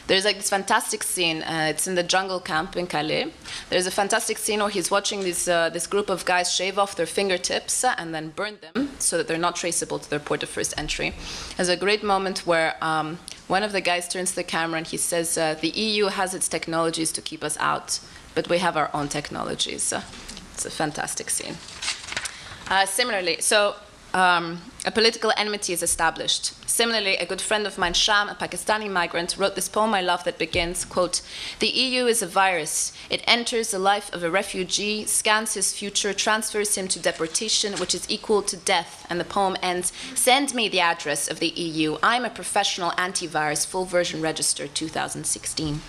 There's like this fantastic scene, it's in the jungle camp in Calais. There's a fantastic scene where he's watching this group of guys shave off their fingertips and then burn them so that they're not traceable to their port of first entry. There's a great moment where one of the guys turns to the camera and he says, the EU has its technologies to keep us out, but we have our own technologies. It's a fantastic scene. Similarly, a political enmity is established. Similarly, a good friend of mine, Sham, a Pakistani migrant, wrote this poem I love that begins, quote, "The EU is a virus. It enters the life of a refugee, scans his future, transfers him to deportation, which is equal to death." And the poem ends, "Send me the address of the EU. I'm a professional antivirus, full version registered 2016.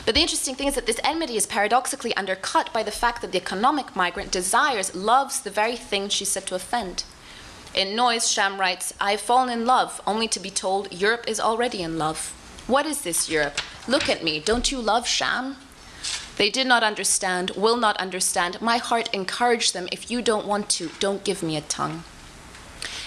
But the interesting thing is that this enmity is paradoxically undercut by the fact that the economic migrant desires, loves the very thing she's set to offend. In Noise, Sham writes, "I have fallen in love, only to be told Europe is already in love. What is this Europe? Look at me, don't you love Sham? They did not understand, will not understand. My heart encouraged them. If you don't want to, don't give me a tongue."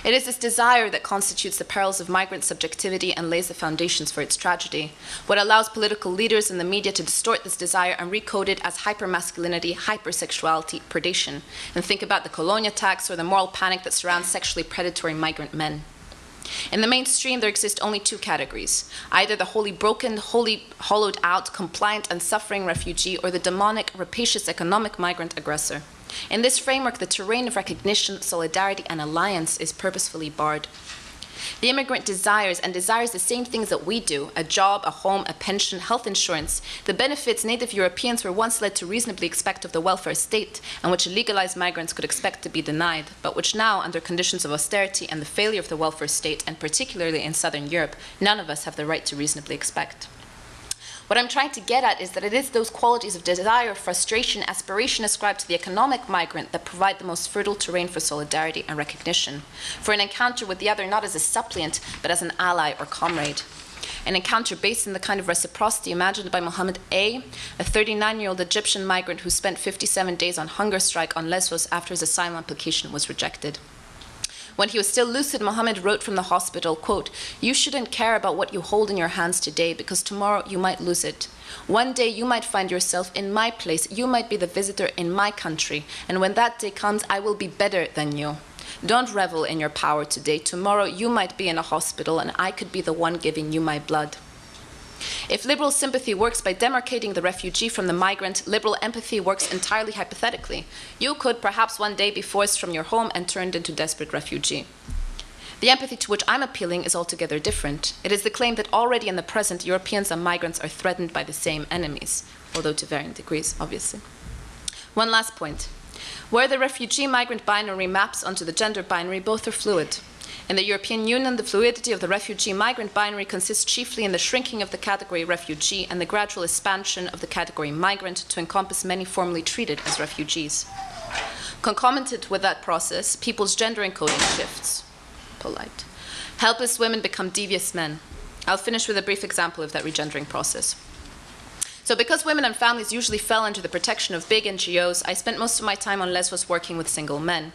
It is this desire that constitutes the perils of migrant subjectivity and lays the foundations for its tragedy. What allows political leaders and the media to distort this desire and recode it as hypermasculinity, hypersexuality, predation. And think about the Cologne attacks or the moral panic that surrounds sexually predatory migrant men. In the mainstream, there exist only two categories, either the wholly broken, wholly hollowed out, compliant and suffering refugee, or the demonic, rapacious economic migrant aggressor. In this framework, the terrain of recognition, solidarity, and alliance is purposefully barred. The immigrant desires the same things that we do: a job, a home, a pension, health insurance, the benefits native Europeans were once led to reasonably expect of the welfare state, and which legalized migrants could expect to be denied, but which now, under conditions of austerity and the failure of the welfare state, and particularly in Southern Europe, none of us have the right to reasonably expect. What I'm trying to get at is that it is those qualities of desire, frustration, aspiration ascribed to the economic migrant that provide the most fertile terrain for solidarity and recognition, for an encounter with the other not as a suppliant, but as an ally or comrade. An encounter based in the kind of reciprocity imagined by Mohammed A., a 39-year-old Egyptian migrant who spent 57 days on hunger strike on Lesbos after his asylum application was rejected. When he was still lucid, Mohammed wrote from the hospital, quote, "You shouldn't care about what you hold in your hands today, because tomorrow you might lose it. One day you might find yourself in my place. You might be the visitor in my country. And when that day comes, I will be better than you. Don't revel in your power today. Tomorrow you might be in a hospital, and I could be the one giving you my blood." If liberal sympathy works by demarcating the refugee from the migrant, liberal empathy works entirely hypothetically. You could perhaps one day be forced from your home and turned into a desperate refugee. The empathy to which I'm appealing is altogether different. It is the claim that already in the present, Europeans and migrants are threatened by the same enemies, although to varying degrees, obviously. One last point. Where the refugee-migrant binary maps onto the gender binary, both are fluid. In the European Union, the fluidity of the refugee-migrant binary consists chiefly in the shrinking of the category refugee and the gradual expansion of the category migrant to encompass many formerly treated as refugees. Concomitant with that process, people's gender encoding shifts. Polite. Helpless women become devious men. I'll finish with a brief example of that regendering process. So because women and families usually fell under the protection of big NGOs, I spent most of my time on Lesbos working with single men.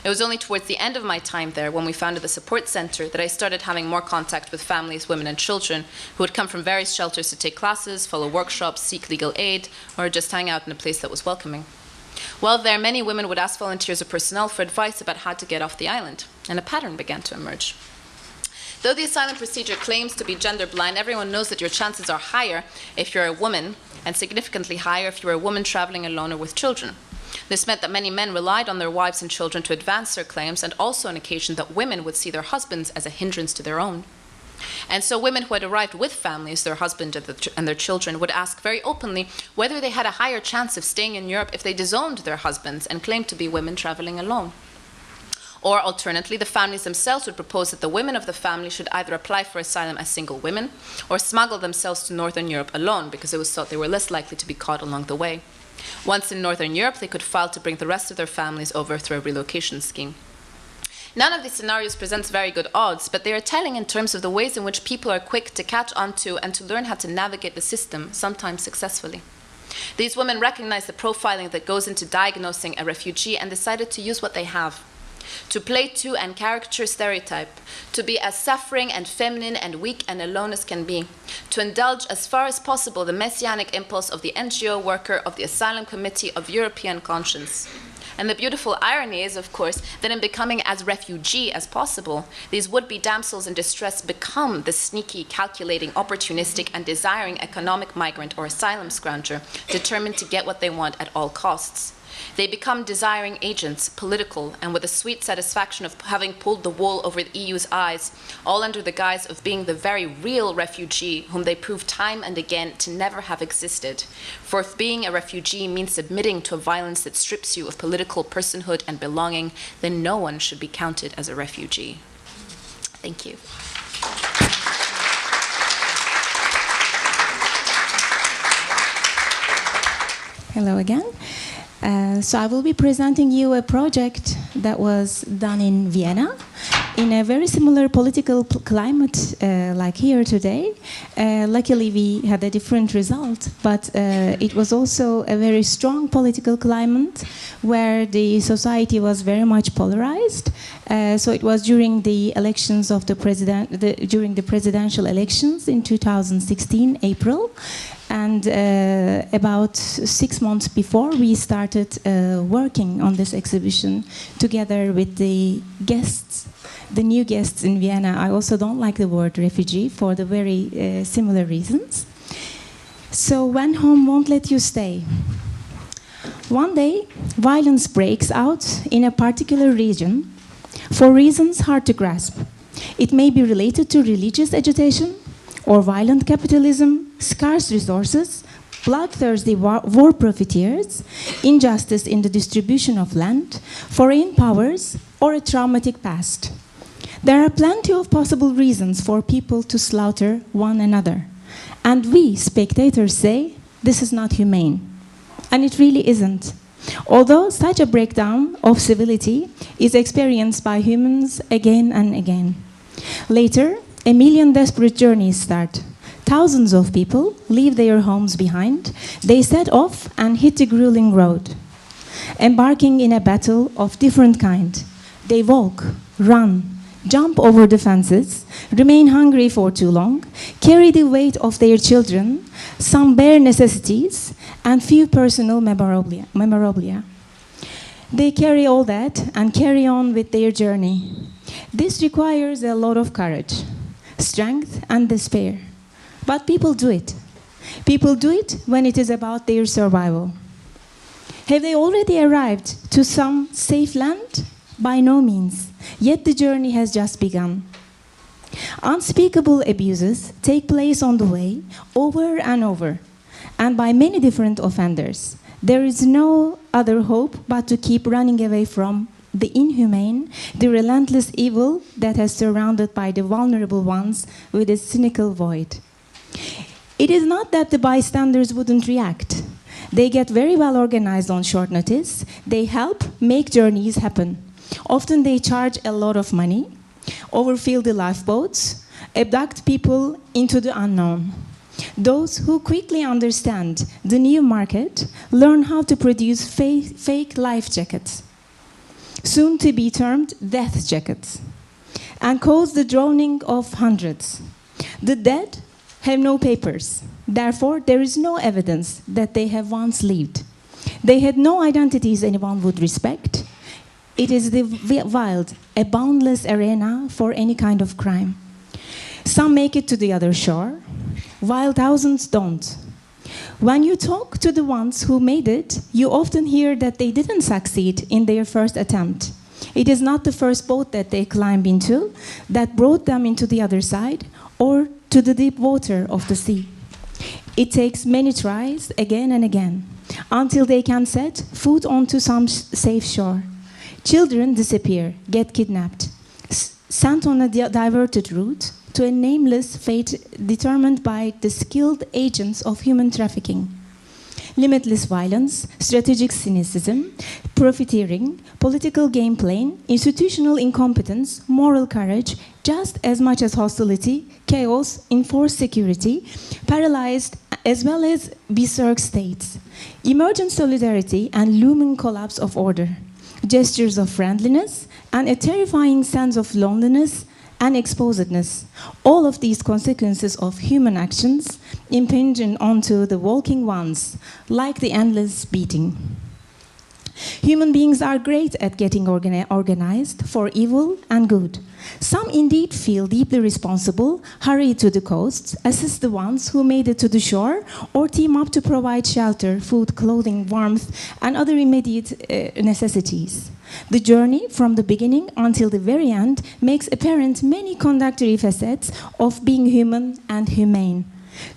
It was only towards the end of my time there, when we founded the support center, that I started having more contact with families, women and children who would come from various shelters to take classes, follow workshops, seek legal aid, or just hang out in a place that was welcoming. While there, many women would ask volunteers or personnel for advice about how to get off the island, and a pattern began to emerge. Though the asylum procedure claims to be gender blind, everyone knows that your chances are higher if you're a woman, and significantly higher if you're a woman traveling alone or with children. This meant that many men relied on their wives and children to advance their claims, and also on occasion that women would see their husbands as a hindrance to their own. And so women who had arrived with families, their husband and their children, would ask very openly whether they had a higher chance of staying in Europe if they disowned their husbands and claimed to be women traveling alone. Or alternately, the families themselves would propose that the women of the family should either apply for asylum as single women or smuggle themselves to Northern Europe alone, because it was thought they were less likely to be caught along the way. Once in Northern Europe, they could file to bring the rest of their families over through a relocation scheme. None of these scenarios presents very good odds, but they are telling in terms of the ways in which people are quick to catch onto and to learn how to navigate the system, sometimes successfully. These women recognize the profiling that goes into diagnosing a refugee and decided to use what they have. To play to and caricature stereotype, to be as suffering and feminine and weak and alone as can be, to indulge as far as possible the messianic impulse of the NGO worker, of the Asylum Committee, of European conscience. And the beautiful irony is, of course, that in becoming as refugee as possible, these would-be damsels in distress become the sneaky, calculating, opportunistic, and desiring economic migrant or asylum scrounger, determined to get what they want at all costs. They become desiring agents, political, and with the sweet satisfaction of having pulled the wool over the EU's eyes, all under the guise of being the very real refugee whom they prove time and again to never have existed. For if being a refugee means submitting to a violence that strips you of political personhood and belonging, then no one should be counted as a refugee. Thank you. Hello again. So I will be presenting you a project that was done in Vienna in a very similar political climate like here today. Luckily, we had a different result, but it was also a very strong political climate where the society was very much polarized. So it was during the elections of the during the presidential elections in 2016, April. And about 6 months before, we started working on this exhibition together with the guests, the new guests in Vienna. I also don't like the word refugee for the very similar reasons. So when home won't let you stay. One day, violence breaks out in a particular region for reasons hard to grasp. It may be related to religious agitation or violent capitalism, scarce resources, bloodthirsty war profiteers, injustice in the distribution of land, foreign powers, or a traumatic past. There are plenty of possible reasons for people to slaughter one another. And we, spectators, say, this is not humane. And it really isn't. Although such a breakdown of civility is experienced by humans again and again. Later, a million desperate journeys start. Thousands of people leave their homes behind. They set off and hit the grueling road, embarking in a battle of different kind. They walk, run, jump over the fences, remain hungry for too long, carry the weight of their children, some bare necessities, and few personal memorabilia. They carry all that and carry on with their journey. This requires a lot of courage, strength, and despair. But people do it. People do it when it is about their survival. Have they already arrived to some safe land? By no means. Yet the journey has just begun. Unspeakable abuses take place on the way, over and over, and by many different offenders. There is no other hope but to keep running away from the inhumane, the relentless evil that has surrounded by the vulnerable ones with a cynical void. It is not that the bystanders wouldn't react. They get very well organized on short notice. They help make journeys happen. Often they charge a lot of money, overfill the lifeboats, abduct people into the unknown. Those who quickly understand the new market learn how to produce fake life jackets, soon to be termed death jackets, and cause the drowning of hundreds. The dead have no papers. Therefore, there is no evidence that they have once lived. They had no identities anyone would respect. It is the wild, a boundless arena for any kind of crime. Some make it to the other shore, while thousands don't. When you talk to the ones who made it, you often hear that they didn't succeed in their first attempt. It is not the first boat that they climbed into that brought them into the other side or to the deep water of the sea. It takes many tries again and again until they can set foot onto some safe shore. Children disappear, get kidnapped, sent on a diverted route to a nameless fate determined by the skilled agents of human trafficking. Limitless violence, strategic cynicism, profiteering, political game playing, institutional incompetence, moral courage, just as much as hostility, chaos, enforced security, paralyzed as well as berserk states, emergent solidarity and looming collapse of order, gestures of friendliness, and a terrifying sense of loneliness and exposedness. All of these consequences of human actions impinging onto the walking ones, like the endless beating. Human beings are great at getting organized for evil and good. Some indeed feel deeply responsible, hurry to the coasts, assist the ones who made it to the shore, or team up to provide shelter, food, clothing, warmth, and other immediate necessities. The journey from the beginning until the very end makes apparent many contradictory facets of being human and humane.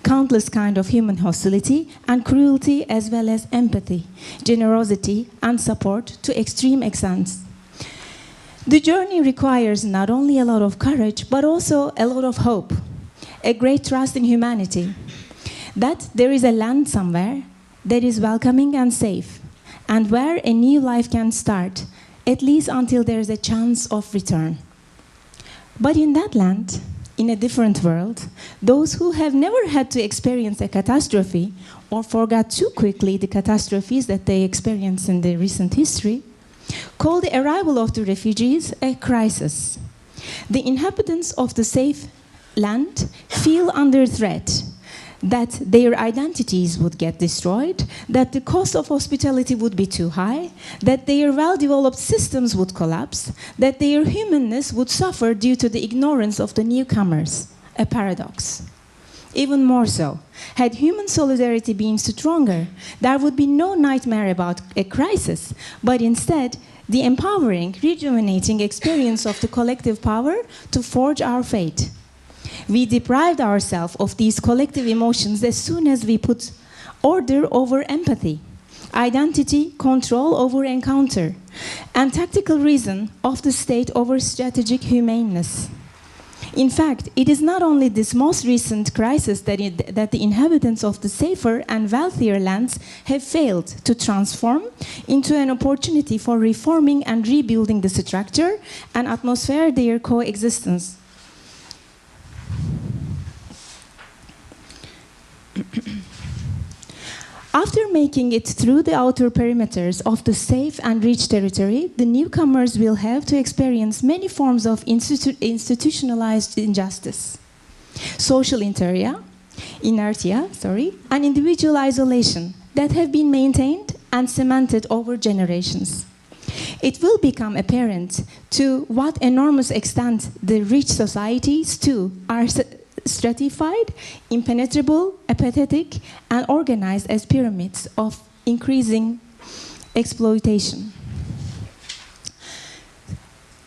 Countless kinds of human hostility and cruelty, as well as empathy, generosity, and support to extreme extents. The journey requires not only a lot of courage, but also a lot of hope, a great trust in humanity, that there is a land somewhere that is welcoming and safe, and where a new life can start, at least until there is a chance of return. But in that land, in a different world, those who have never had to experience a catastrophe or forgot too quickly the catastrophes that they experienced in the recent history, call the arrival of the refugees a crisis. The inhabitants of the safe land feel under threat, that their identities would get destroyed, that the cost of hospitality would be too high, that their well-developed systems would collapse, that their humanness would suffer due to the ignorance of the newcomers. A paradox. Even more so, had human solidarity been stronger, there would be no nightmare about a crisis, but instead, the empowering, rejuvenating experience of the collective power to forge our fate. We deprived ourselves of these collective emotions as soon as we put order over empathy, identity, control over encounter, and tactical reason of the state over strategic humaneness. In fact, it is not only this most recent crisis that the inhabitants of the safer and wealthier lands have failed to transform into an opportunity for reforming and rebuilding the structure and atmosphere of their coexistence. After making it through the outer perimeters of the safe and rich territory, the newcomers will have to experience many forms of institutionalized injustice, social inertia, and individual isolation that have been maintained and cemented over generations. It will become apparent to what enormous extent the rich societies too are stratified, impenetrable, apathetic, and organized as pyramids of increasing exploitation.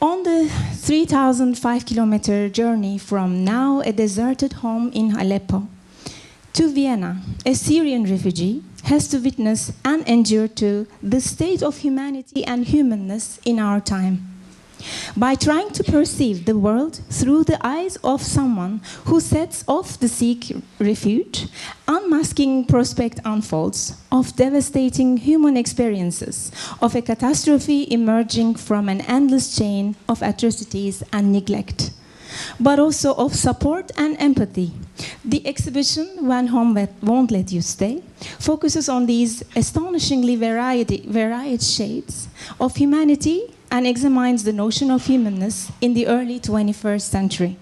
On the 3,005-kilometer journey from now a deserted home in Aleppo to Vienna, a Syrian refugee has to witness and endure to the state of humanity and humanness in our time. By trying to perceive the world through the eyes of someone who sets off to seek refuge, unmasking prospect unfolds of devastating human experiences, of a catastrophe emerging from an endless chain of atrocities and neglect, but also of support and empathy. The exhibition, When Home Won't Let You Stay, focuses on these astonishingly varied shades of humanity and examines the notion of humanness in the early 21st century.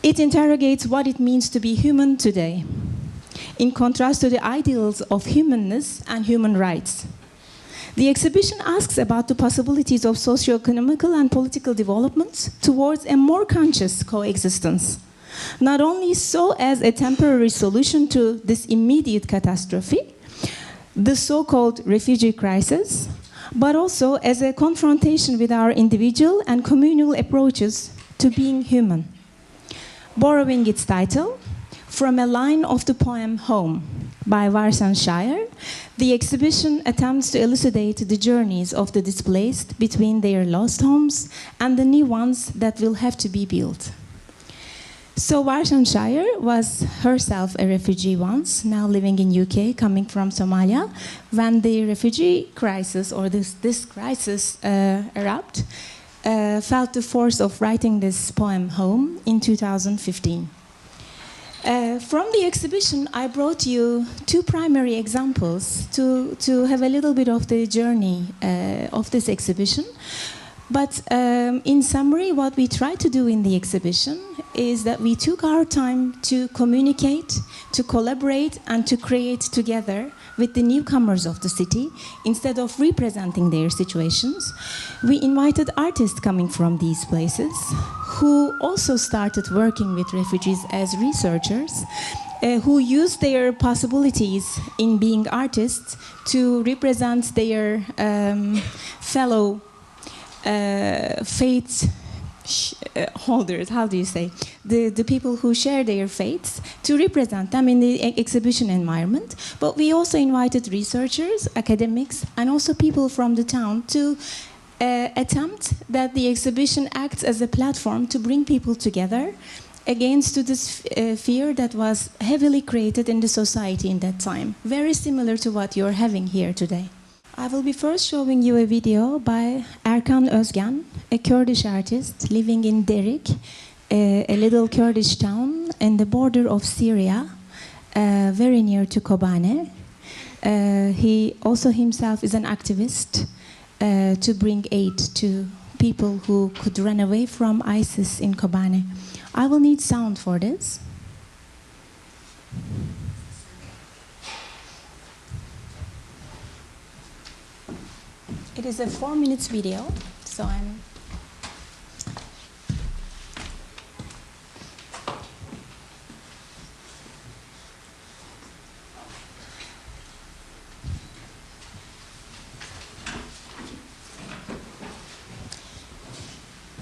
It interrogates what it means to be human today, in contrast to the ideals of humanness and human rights. The exhibition asks about the possibilities of socio-economical and political developments towards a more conscious coexistence, not only so as a temporary solution to this immediate catastrophe, the so-called refugee crisis, but also as a confrontation with our individual and communal approaches to being human. Borrowing its title from a line of the poem Home by Warsan Shire, the exhibition attempts to elucidate the journeys of the displaced between their lost homes and the new ones that will have to be built. So Warsan Shire was herself a refugee once, now living in UK, coming from Somalia. When the refugee crisis, or this crisis erupted, felt the force of writing this poem Home in 2015. From the exhibition, I brought you two primary examples to have a little bit of the journey of this exhibition. But in summary, what we tried to do in the exhibition is that we took our time to communicate, to collaborate, and to create together with the newcomers of the city. Instead of representing their situations, we invited artists coming from these places who also started working with refugees as researchers, who used their possibilities in being artists to represent their fellow faith holders, how do you say, the people who share their faiths, to represent them in the exhibition environment. But we also invited researchers, academics, and also people from the town to attempt that the exhibition acts as a platform to bring people together against this fear that was heavily created in the society in that time, very similar to what you're having here today. I will be first showing you a video by Erkan Özgen, a Kurdish artist living in Derik, a little Kurdish town in the border of Syria, very near to Kobane. He also himself is an activist to bring aid to people who could run away from ISIS in Kobane. I will need sound for this. It is a 4-minute video, so I'm...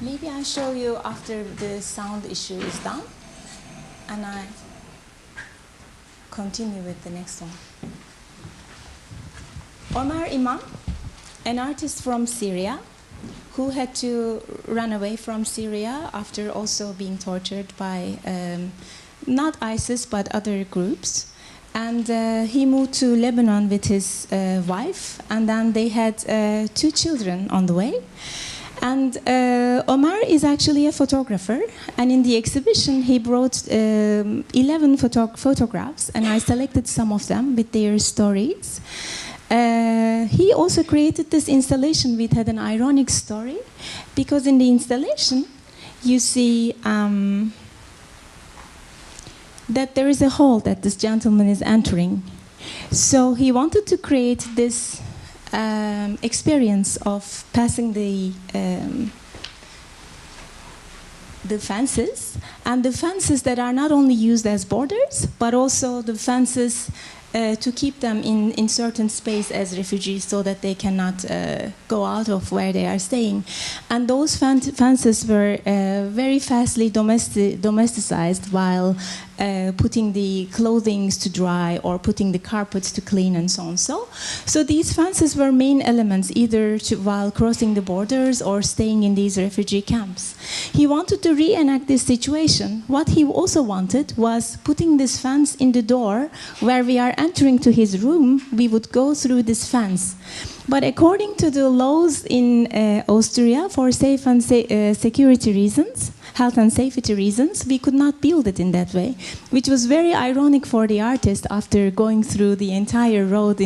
Maybe I show you after the sound issue is done, and I continue with the next one. Omar Imam, an artist from Syria, who had to run away from Syria after also being tortured by not ISIS but other groups. And he moved to Lebanon with his wife, and then they had 2 children on the way. And Omar is actually a photographer, and in the exhibition he brought 11 photographs, and I selected some of them with their stories. He also created this installation which had an ironic story, because in the installation you see that there is a hall that this gentleman is entering. So he wanted to create this experience of passing the fences, and the fences that are not only used as borders, but also the fences to keep them in certain space as refugees so that they cannot go out of where they are staying. And those fences were very fastly domesticized while putting the clothing to dry or putting the carpets to clean and so on. So these fences were main elements either while crossing the borders or staying in these refugee camps. He wanted to reenact this situation. What he also wanted was putting this fence in the door where we are entering to his room. We would go through this fence. But according to the laws in Austria, for safe and security reasons, health and safety reasons, we could not build it in that way, which was very ironic for the artist after going through the entire road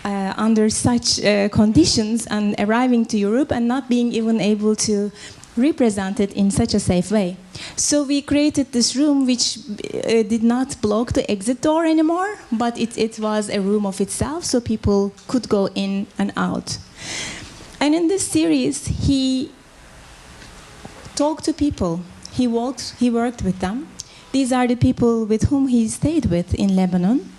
under such conditions and arriving to Europe and not being even able to represent it in such a safe way. So we created this room which did not block the exit door anymore, but it was a room of itself, so people could go in and out. And in this series, he talked to people. He worked with them. These are the people with whom he stayed with in Lebanon.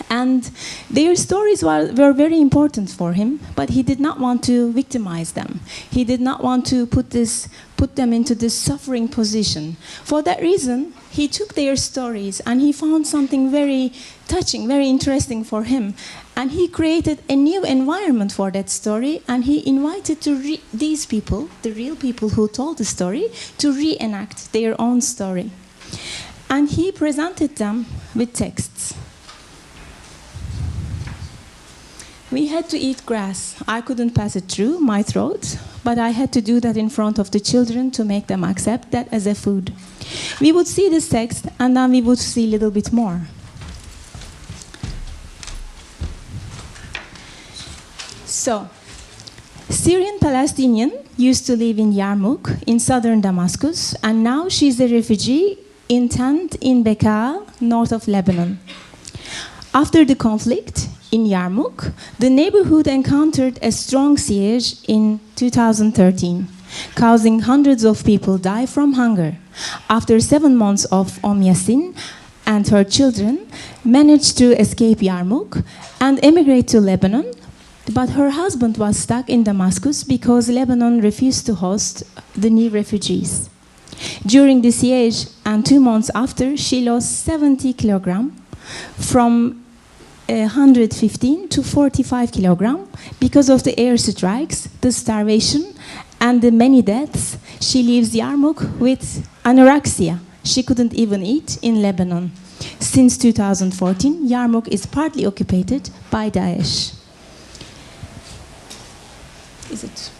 And their stories were very important for him, but he did not want to victimize them. He did not want to put them into this suffering position. For that reason, he took their stories and he found something very touching, very interesting for him. And he created a new environment for that story, and he invited these people, the real people who told the story, to reenact their own story. And he presented them with texts. We had to eat grass. I couldn't pass it through my throat, but I had to do that in front of the children to make them accept that as a food. We would see this text, and then we would see a little bit more. So, Syrian Palestinian used to live in Yarmouk in southern Damascus, and now she's a refugee in tent in Bekaa, north of Lebanon. After the conflict in Yarmouk, the neighborhood encountered a strong siege in 2013, causing hundreds of people die from hunger. After 7 months of Yasin and her children managed to escape Yarmouk and emigrate to Lebanon, but her husband was stuck in Damascus because Lebanon refused to host the new refugees. During the siege and 2 months after, she lost 70 kilograms from 115 to 45 kilograms because of the air strikes, the starvation, and the many deaths. She leaves Yarmouk with anorexia. She couldn't even eat in Lebanon. Since 2014, Yarmouk is partly occupied by Daesh. Is it?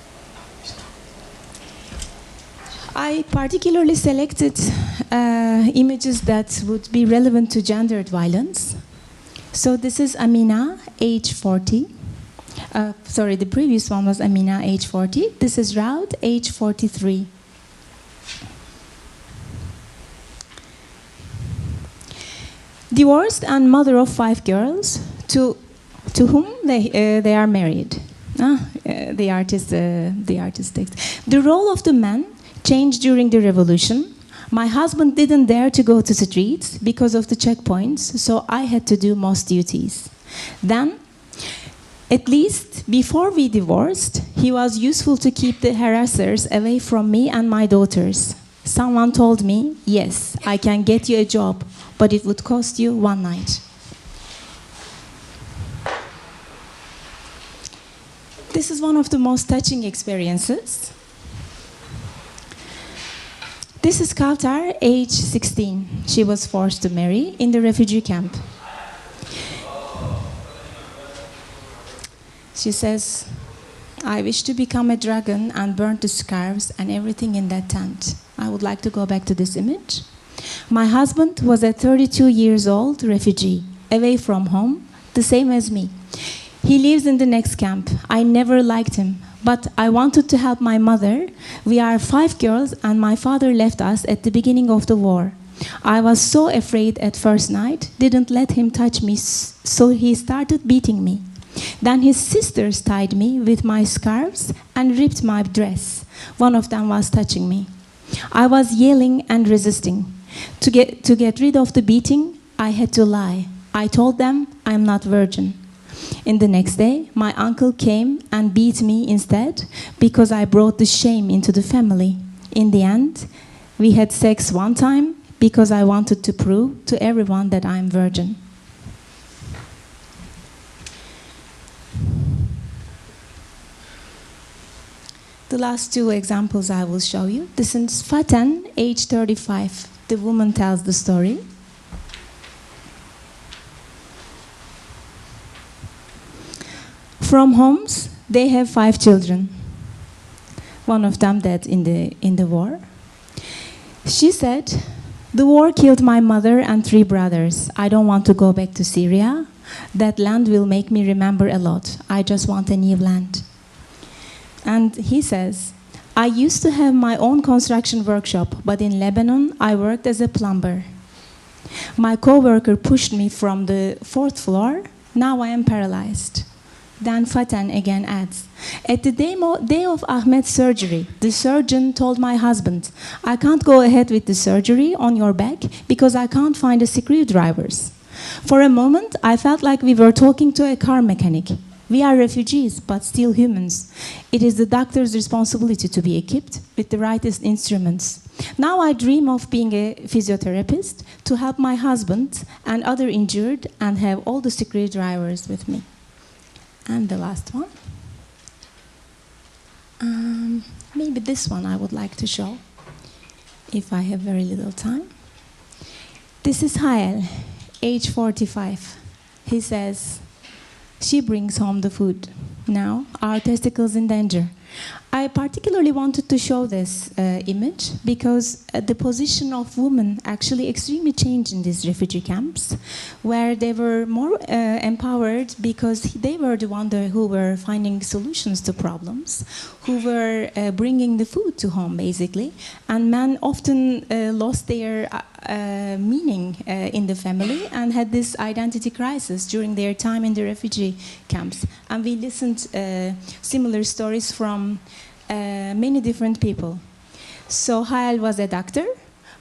I particularly selected images that would be relevant to gendered violence. So this is Amina, age 40. Sorry, the previous one was Amina, age 40. This is Raud, age 43. Divorced and mother of 5 girls, to whom they are married. The artist takes. The role of the man changed during the revolution. My husband didn't dare to go to the streets because of the checkpoints, so I had to do most duties. Then, at least before we divorced, He was useful to keep the harassers away from me and my daughters. Someone told me, yes, I can get you a job, but it would cost you one night. This is one of the most touching experiences. This is Kautar, age 16. She was forced to marry in the refugee camp. She says, I wish to become a dragon and burn the scarves and everything in that tent. I would like to go back to this image. My husband was a 32 years old refugee, away from home, the same as me. He lives in the next camp. I never liked him, but I wanted to help my mother. We are 5 girls, and my father left us at the beginning of the war. I was so afraid at first night, didn't let him touch me, so he started beating me. Then his sisters tied me with my scarves and ripped my dress. One of them was touching me. I was yelling and resisting. To get rid of the beating, I had to lie. I told them I'm not virgin. In the next day, my uncle came and beat me instead because I brought the shame into the family. In the end, we had sex one time because I wanted to prove to everyone that I'm virgin. The last 2 examples I will show you. This is Faten, age 35. The woman tells the story. From Homs, they have 5 children. One of them dead in the war. She said, the war killed my mother and 3 brothers. I don't want to go back to Syria. That land will make me remember a lot. I just want a new land. And he says, I used to have my own construction workshop, but in Lebanon, I worked as a plumber. My co-worker pushed me from the 4th floor. Now I am paralyzed. Then Faten again adds, at the day of Ahmed's surgery, the surgeon told my husband, I can't go ahead with the surgery on your back because I can't find the screwdrivers. For a moment, I felt like we were talking to a car mechanic. We are refugees, but still humans. It is the doctor's responsibility to be equipped with the right instruments. Now I dream of being a physiotherapist to help my husband and other injured and have all the screwdrivers with me. And the last one. Maybe this one I would like to show, if I have very little time. This is Howe, age 45. He says, she brings home the food. Now our testicles in danger. I particularly wanted to show this image because the position of women actually extremely changed in these refugee camps, where they were more empowered because they were the ones who were finding solutions to problems, who were bringing the food to home, basically. And men often lost their meaning in the family and had this identity crisis during their time in the refugee camps. And we listened similar stories from many different people. So Howe was a doctor,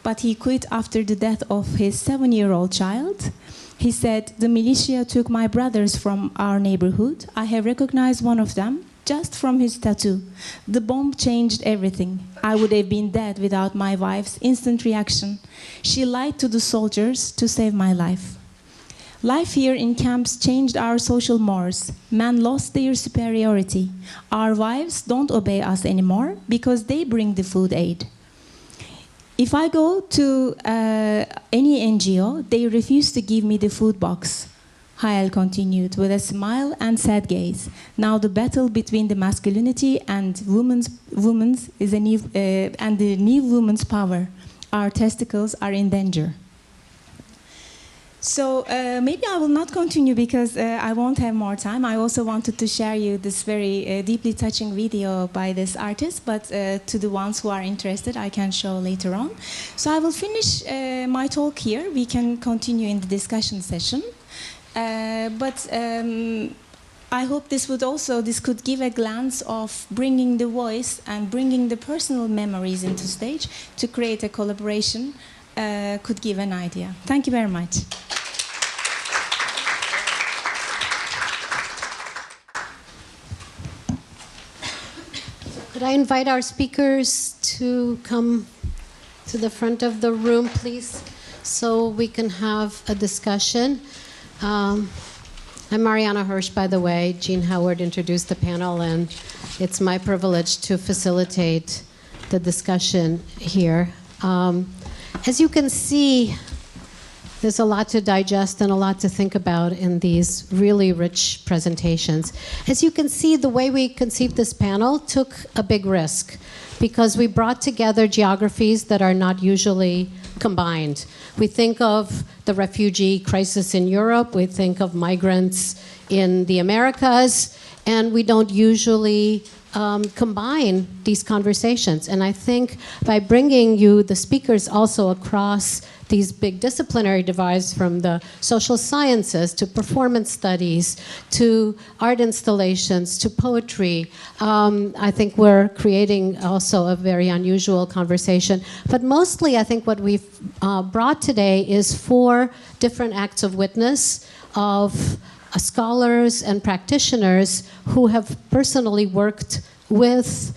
but he quit after the death of his 7-year-old child. He said, the militia took my brothers from our neighborhood. I have recognized one of them just from his tattoo. The bomb changed everything. I would have been dead without my wife's instant reaction. She lied to the soldiers to save my life. Life here in camps changed our social mores. Men lost their superiority. Our wives don't obey us anymore because they bring the food aid. If I go to any NGO, they refuse to give me the food box. Howe continued with a smile and sad gaze. Now the battle between the masculinity and women's is a new, and the new woman's power. Our testicles are in danger. So maybe I will not continue because I won't have more time. I also wanted to share you this very deeply touching video by this artist, but to the ones who are interested, I can show later on. So I will finish my talk here. We can continue in the discussion session. But I hope this could give a glance of bringing the voice and bringing the personal memories into stage to create a collaboration, could give an idea. Thank you very much. Could I invite our speakers to come to the front of the room, please, so we can have a discussion? I'm Mariana Hirsch, by the way. Jean Howard introduced the panel, and it's my privilege to facilitate the discussion here. As you can see, there's a lot to digest and a lot to think about in these really rich presentations. As you can see, the way we conceived this panel took a big risk because we brought together geographies that are not usually combined. We think of the refugee crisis in Europe, we think of migrants in the Americas, and we don't usually combine these conversations. And I think by bringing you the speakers also across these big disciplinary divides, from the social sciences to performance studies to art installations to poetry, I think we're creating also a very unusual conversation. But mostly I think what we've brought today is 4 different acts of witness of scholars and practitioners who have personally worked with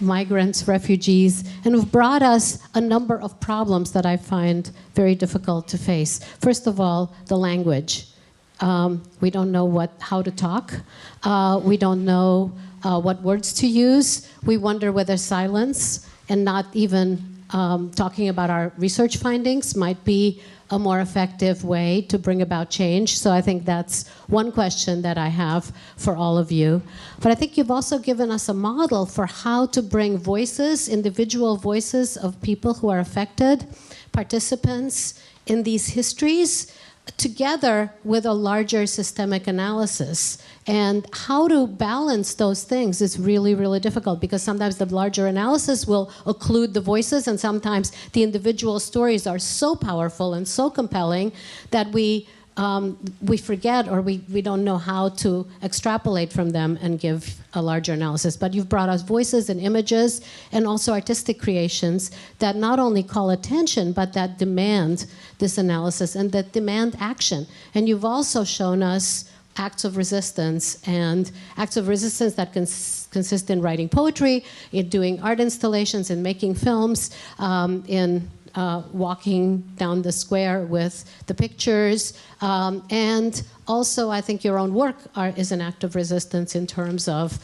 migrants, refugees, and have brought us a number of problems that I find very difficult to face. First of all, the language. We don't know how to talk. We don't know what words to use. We wonder whether silence and not even talking about our research findings might be a more effective way to bring about change. So I think that's one question that I have for all of you. But I think you've also given us a model for how to bring voices, individual voices of people who are affected, participants in these histories, together with a larger systemic analysis. And how to balance those things is really, really difficult, because sometimes the larger analysis will occlude the voices, and sometimes the individual stories are so powerful and so compelling that we forget, or we don't know how to extrapolate from them and give a larger analysis. But you've brought us voices and images and also artistic creations that not only call attention, but that demand this analysis and that demand action. And you've also shown us acts of resistance, and acts of resistance that consist in writing poetry, in doing art installations, in making films, in walking down the square with the pictures. And also, I think your own work is an act of resistance in terms of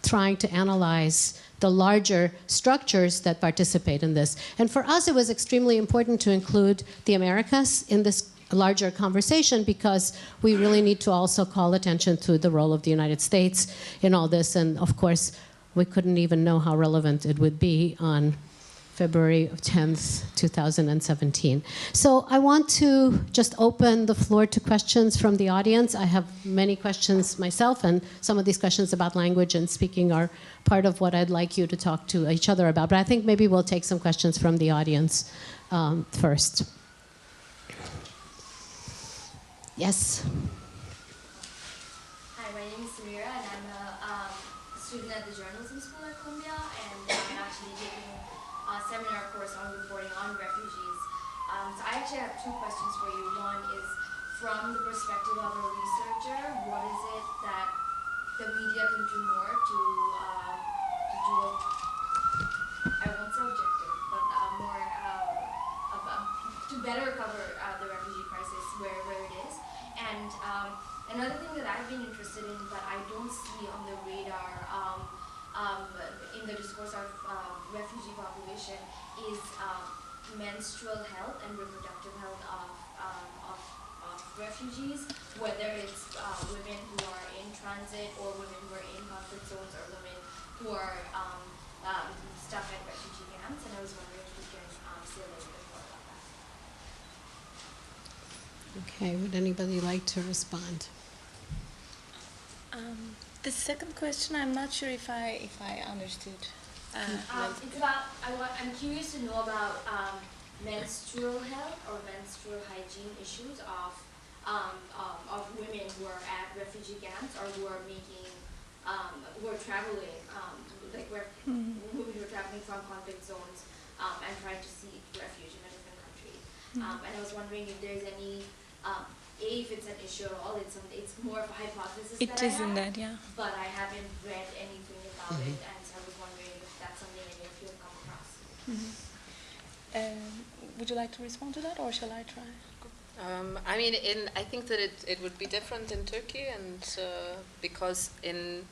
trying to analyze the larger structures that participate in this. And for us, it was extremely important to include the Americas in this larger conversation, because we really need to also call attention to the role of the United States in all this. And of course, we couldn't even know how relevant it would be on February 10th, 2017. So I want to just open the floor to questions from the audience. I have many questions myself, and some of these questions about language and speaking are part of what I'd like you to talk to each other about. But I think maybe we'll take some questions from the audience first. Yes. Hi, my name is Samira, and I'm a student at the Journalism School at Columbia, and I'm actually taking a seminar course on reporting on refugees. So I actually have 2 questions for you. One is, from the perspective of a researcher, what is it that the media can do more to do a, I won't say objective, but more, to better cover the refugee crisis where it is? And another thing that I've been interested in, but I don't see on the radar in the discourse of refugee population, is menstrual health and reproductive health of refugees, whether it's women who are in transit, or women who are in conflict zones, or women who are stuck at refugee camps. And I was wondering if you can say a little bit more about that. Okay, would anybody like to respond? The second question, I'm not sure if I understood. It's about, I'm curious to know about menstrual health or menstrual hygiene issues of women who are at refugee camps, or who are making, who are traveling, women who are traveling from conflict zones and trying to seek refuge in a different country. And I was wondering if there's any, if it's an issue at all. It's more of a hypothesis. It is in that, yeah. But I haven't read anything about it, and so I was wondering if that's something that you have come across. Would you like to respond to that, or shall I try? I mean, I think that it would be different in Turkey, and because in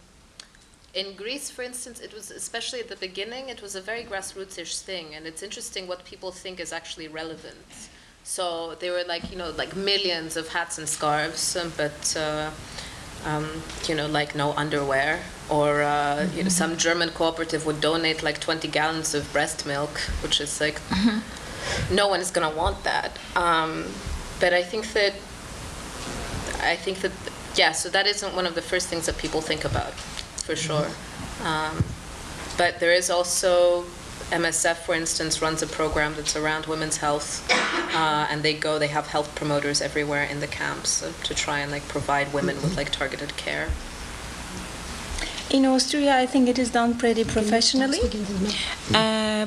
Greece, for instance, it was, especially at the beginning, it was a very grassroots-ish thing, and it's interesting what people think is actually relevant. So they were like, like millions of hats and scarves, but like no underwear, or some German cooperative would donate like 20 gallons of breast milk, which is like, no one is gonna want that. But I think that, yeah, so that isn't one of the first things that people think about, for sure. But there is also, MSF, for instance, runs a program that's around women's health, and they have health promoters everywhere in the camps to try and like provide women with like targeted care. In Austria, I think it is done pretty professionally.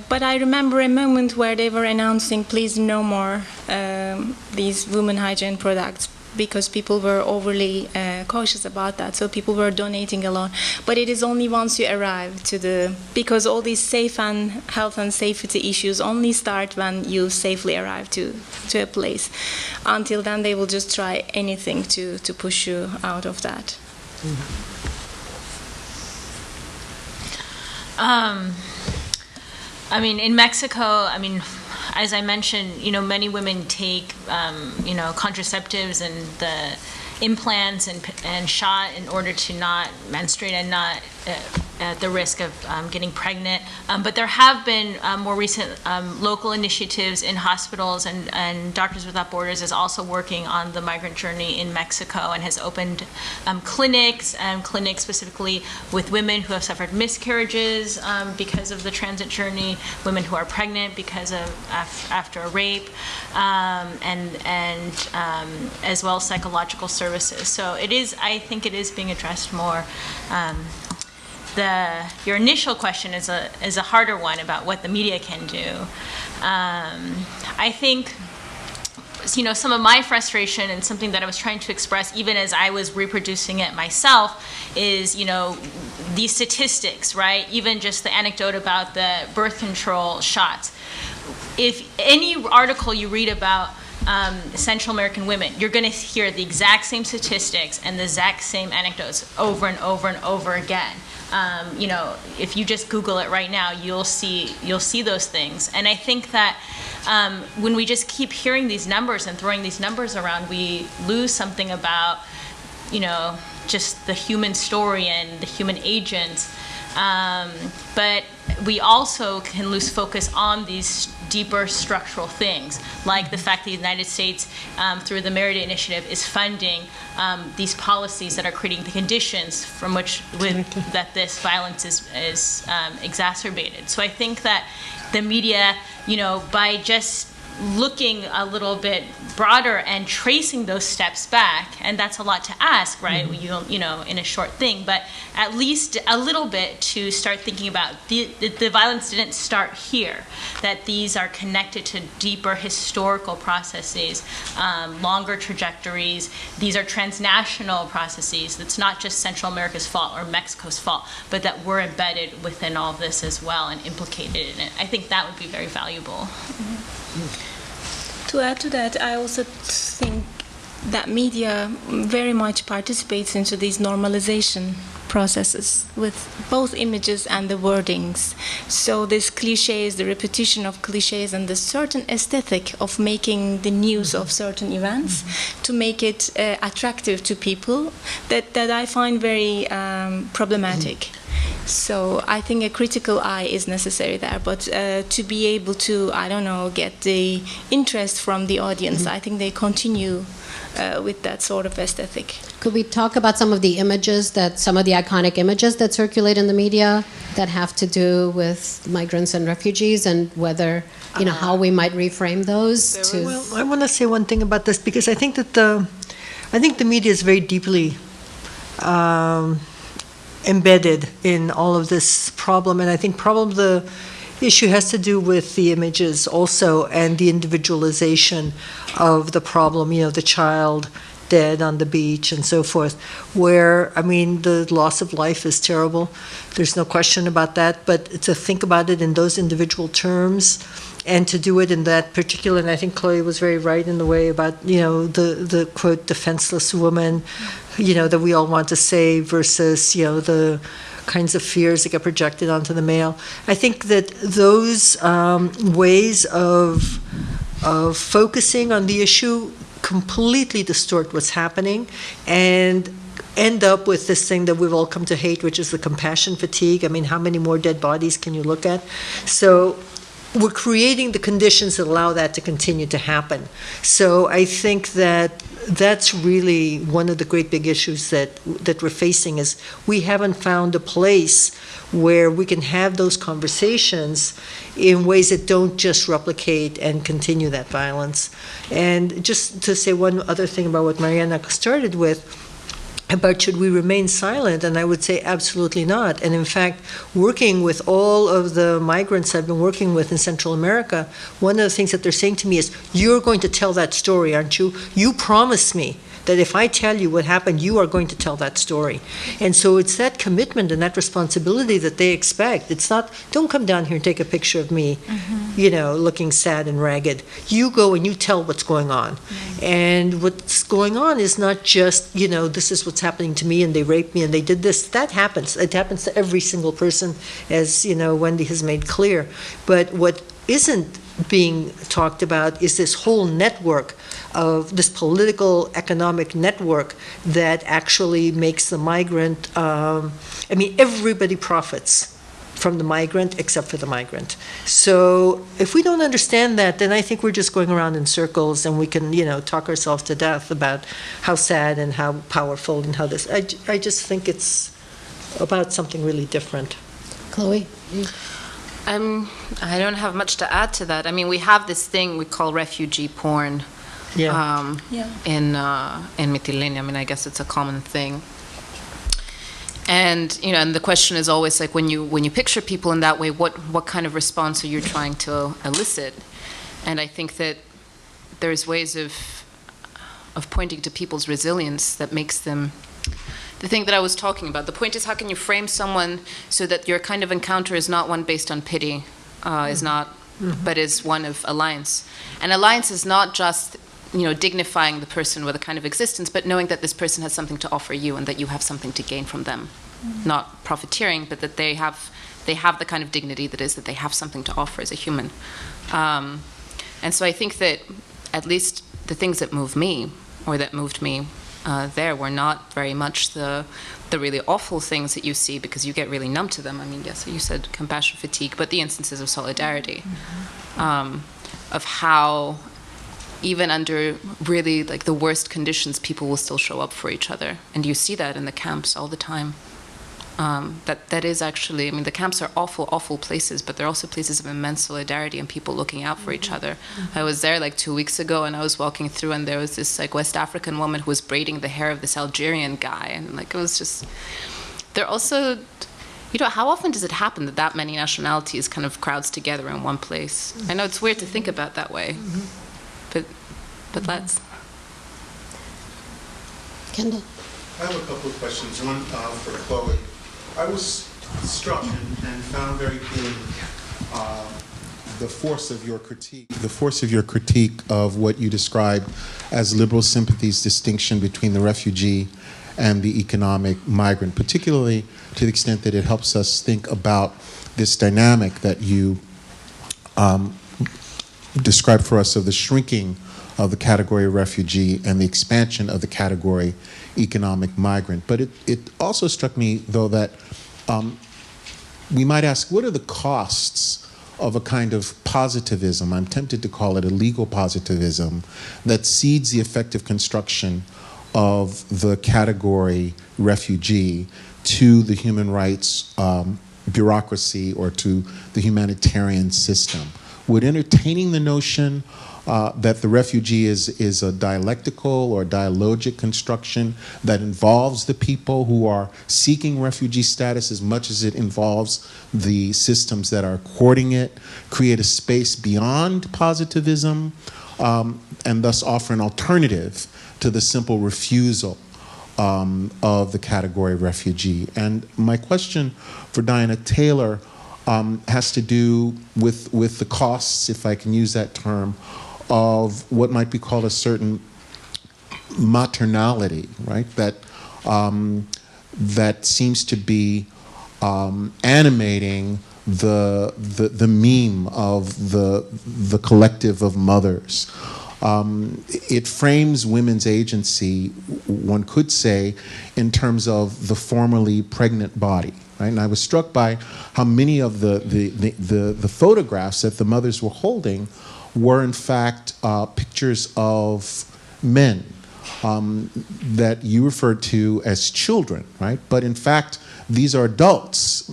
But I remember a moment where they were announcing, please no more these women hygiene products, because people were overly cautious about that. So people were donating a lot. But it is only once you arrive because all these safe and health and safety issues only start when you safely arrive to a place. Until then, they will just try anything to push you out of that. I mean, in Mexico, as I mentioned, many women take, contraceptives and the implants and shot in order to not menstruate and not at the risk of getting pregnant. But there have been more recent local initiatives in hospitals, and Doctors Without Borders is also working on the migrant journey in Mexico and has opened clinics specifically with women who have suffered miscarriages because of the transit journey, women who are pregnant because of after a rape, and as well as psychological services. So I think it is being addressed more. Your initial question is a harder one about what the media can do. I think, some of my frustration and something that I was trying to express even as I was reproducing it myself is, these statistics, right? Even just the anecdote about the birth control shots. If any article you read about Central American women, you're going to hear the exact same statistics and the exact same anecdotes over and over and over again. If you just Google it right now, you'll see those things. And I think that when we just keep hearing these numbers and throwing these numbers around, we lose something about, just the human story and the human agents. But we also can lose focus on these deeper structural things, like the fact that the United States, through the Merida Initiative, is funding these policies that are creating the conditions from which that this violence is exacerbated. So I think that the media, by just looking a little bit broader and tracing those steps back, and that's a lot to ask, right? In a short thing, but at least a little bit to start thinking about the violence didn't start here, that these are connected to deeper historical processes, longer trajectories. These are transnational processes. It's not just Central America's fault or Mexico's fault, but that we're embedded within all of this as well and implicated in it. I think that would be very valuable. To add to that, I also think that media very much participates into these normalization processes with both images and the wordings. So these cliches, the repetition of cliches, and the certain aesthetic of making the news of certain events to make it attractive to people, that I find very problematic. So I think a critical eye is necessary there, but to be able to, get the interest from the audience, I think they continue with that sort of aesthetic. Could we talk about some of the iconic images that circulate in the media that have to do with migrants and refugees, and whether, how we might reframe those? Well, I want to say one thing about this, because I think that the media is very deeply embedded in all of this problem, and I think the issue has to do with the images also, and the individualization of the problem. The child dead on the beach and so forth, where, I mean, the loss of life is terrible. There's no question about that, but to think about it in those individual terms and to do it in that particular, and I think Chloe was very right in the way about, you know, the quote, defenseless woman, you know, that we all want to save versus, you know, the kinds of fears that get projected onto the male. I think that those ways of focusing on the issue completely distort what's happening and end up with this thing that we've all come to hate, which is the compassion fatigue. I mean, how many more dead bodies can you look at? So we're creating the conditions that allow that to continue to happen. So I think that that's really one of the great big issues that we're facing, is we haven't found a place where we can have those conversations in ways that don't just replicate and continue that violence. And just to say one other thing about what Mariana started with, about should we remain silent, and I would say absolutely not. And in fact, working with all of the migrants I've been working with in Central America, one of the things that they're saying to me is, you're going to tell that story, aren't you? You promised me that if I tell you what happened, you are going to tell that story. And so it's that commitment and that responsibility that they expect. It's not, don't come down here and take a picture of me, you know, looking sad and ragged. You go and you tell what's going on. And what's going on is not just, you know, this is what's happening to me and they raped me and they did this. That happens. It happens to every single person, as, you know, Wendy has made clear. But what isn't being talked about is this whole network of this political economic network that actually makes the migrant, I mean, everybody profits from the migrant except for the migrant. So if we don't understand that, then I think we're just going around in circles and we can, you know, talk ourselves to death about how sad and how powerful and how this, I just think it's about something really different. Chloe? I don't have much to add to that. I mean, we have this thing we call refugee porn in Mytilene. I mean, I guess it's a common thing. And, you know, and the question is always like, when you picture people in that way, what kind of response are you trying to elicit? And I think that there's ways of pointing to people's resilience that makes them the thing that I was talking about. The point is, how can you frame someone so that your kind of encounter is not one based on pity, but is one of alliance. And alliance is not just, you know, dignifying the person with a kind of existence, but knowing that this person has something to offer you and that you have something to gain from them. Not profiteering, but that they have the kind of dignity that is that they have something to offer as a human. And so I think that at least the things that move me, or that moved me there, were not very much the really awful things that you see, because you get really numb to them. I mean, yes, you said compassion fatigue, but the instances of solidarity, of how even under really like the worst conditions, people will still show up for each other. And you see that in the camps all the time. That is actually, I mean, the camps are awful, awful places, but they're also places of immense solidarity and people looking out for each other. I was there like 2 weeks ago, and I was walking through, and there was this like West African woman who was braiding the hair of this Algerian guy, and like it was just, they're also, you know, how often does it happen that that many nationalities kind of crowds together in one place? I know it's weird to think about that way, but let's. Kendall? I have a couple of questions. One for Chloe. I was struck and found very appealing the force of your critique of what you described as liberal sympathy's distinction between the refugee and the economic migrant, particularly to the extent that it helps us think about this dynamic that you described for us of the shrinking of the category of refugee and the expansion of the category economic migrant. But it also struck me, though, that we might ask, what are the costs of a kind of positivism, I'm tempted to call it a legal positivism, that cedes the effective construction of the category refugee to the human rights bureaucracy or to the humanitarian system? Would entertaining the notion that the refugee is a dialectical or dialogic construction that involves the people who are seeking refugee status as much as it involves the systems that are courting it, create a space beyond positivism, and thus offer an alternative to the simple refusal of the category refugee. And my question for Diana Taylor has to do with the costs, if I can use that term, of what might be called a certain maternality, right? That seems to be animating the meme of the collective of mothers. It frames women's agency, one could say, in terms of the formerly pregnant body. Right? And I was struck by how many of the photographs that the mothers were holding were in fact pictures of men that you referred to as children, right? But in fact, these are adults,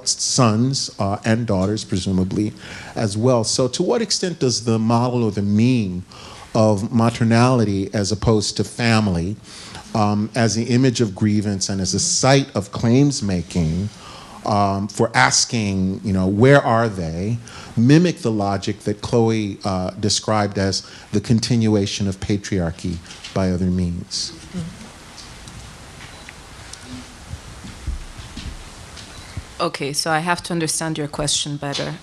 sons and daughters, presumably, as well. So to what extent does the model or the meme of maternality as opposed to family as the image of grievance and as a site of claims making for asking, where are they, mimic the logic that Chloe described as the continuation of patriarchy by other means? Okay, so I have to understand your question better.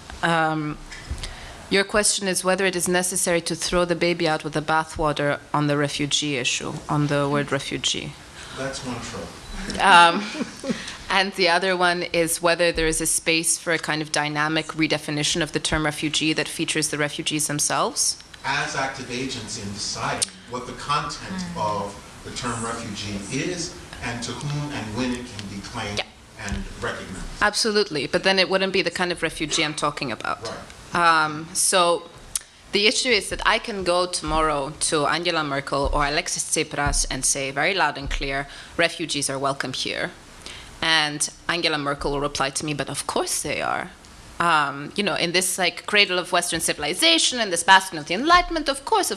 Your question is whether it is necessary to throw the baby out with the bathwater on the refugee issue, on the word refugee. That's one trope. And the other one is whether there is a space for a kind of dynamic redefinition of the term refugee that features the refugees themselves. As active agents in deciding what the content of the term refugee is and to whom and when it can be claimed and recognized. Absolutely, but then it wouldn't be the kind of refugee I'm talking about. Right. So the issue is that I can go tomorrow to Angela Merkel or Alexis Tsipras and say very loud and clear, refugees are welcome here. And Angela Merkel will reply to me, but of course they are. In this cradle of Western civilization and this bastion of the Enlightenment, of course.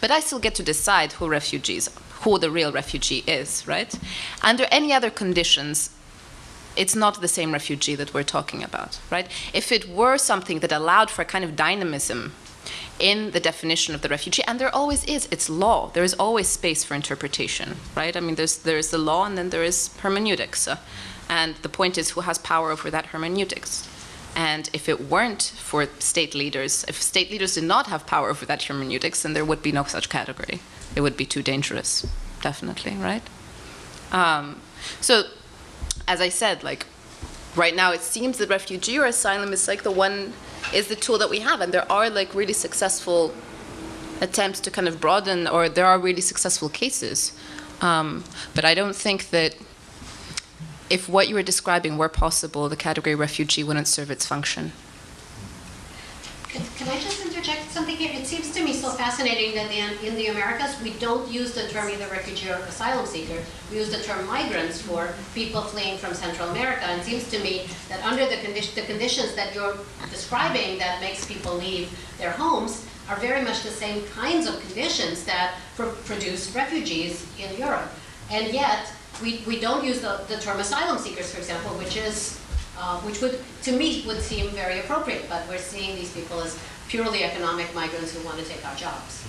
But I still get to decide who the real refugee is, right? Under any other conditions, it's not the same refugee that we're talking about, right? If it were something that allowed for a kind of dynamism in the definition of the refugee, and there always is, it's law. There is always space for interpretation, right? I mean, there is the law and then there is hermeneutics. And the point is who has power over that hermeneutics. And if it weren't for state leaders, if state leaders did not have power over that hermeneutics, then there would be no such category. It would be too dangerous, definitely, right? So, as I said, right now it seems that refugee or asylum is the tool that we have, and there are really successful attempts to kind of broaden, or there are really successful cases. But I don't think that if what you were describing were possible, the category refugee wouldn't serve its function. Can I just interject something here? It seems to me so fascinating that in the Americas, we don't use the term either refugee or asylum seeker. We use the term migrants for people fleeing from Central America. And it seems to me that under the conditions that you're describing that makes people leave their homes are very much the same kinds of conditions that produce refugees in Europe. And yet, we don't use the term asylum seekers, for example, which would, to me, would seem very appropriate, but we're seeing these people as purely economic migrants who want to take our jobs.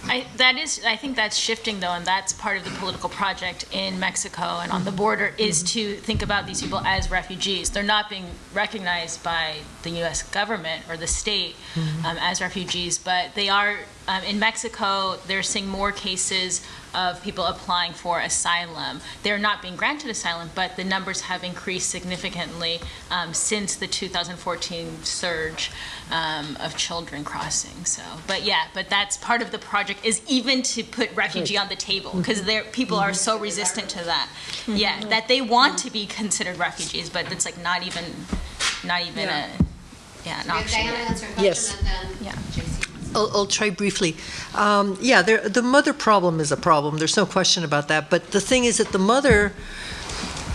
I think that's shifting, though, and that's part of the political project in Mexico and on the border is to think about these people as refugees. They're not being recognized by the U.S. government or the state as refugees, but they are, in Mexico, they're seeing more cases of people applying for asylum. They're not being granted asylum, but the numbers have increased significantly since the 2014 surge of children crossing. So, but that's part of the project is even to put refugee on the table because people are so resistant to that. Yeah, that they want to be considered refugees, but it's not even an option. Diana answer a question Yes. and then JC. I'll try briefly. The mother problem is a problem. There's no question about that. But the thing is that the mother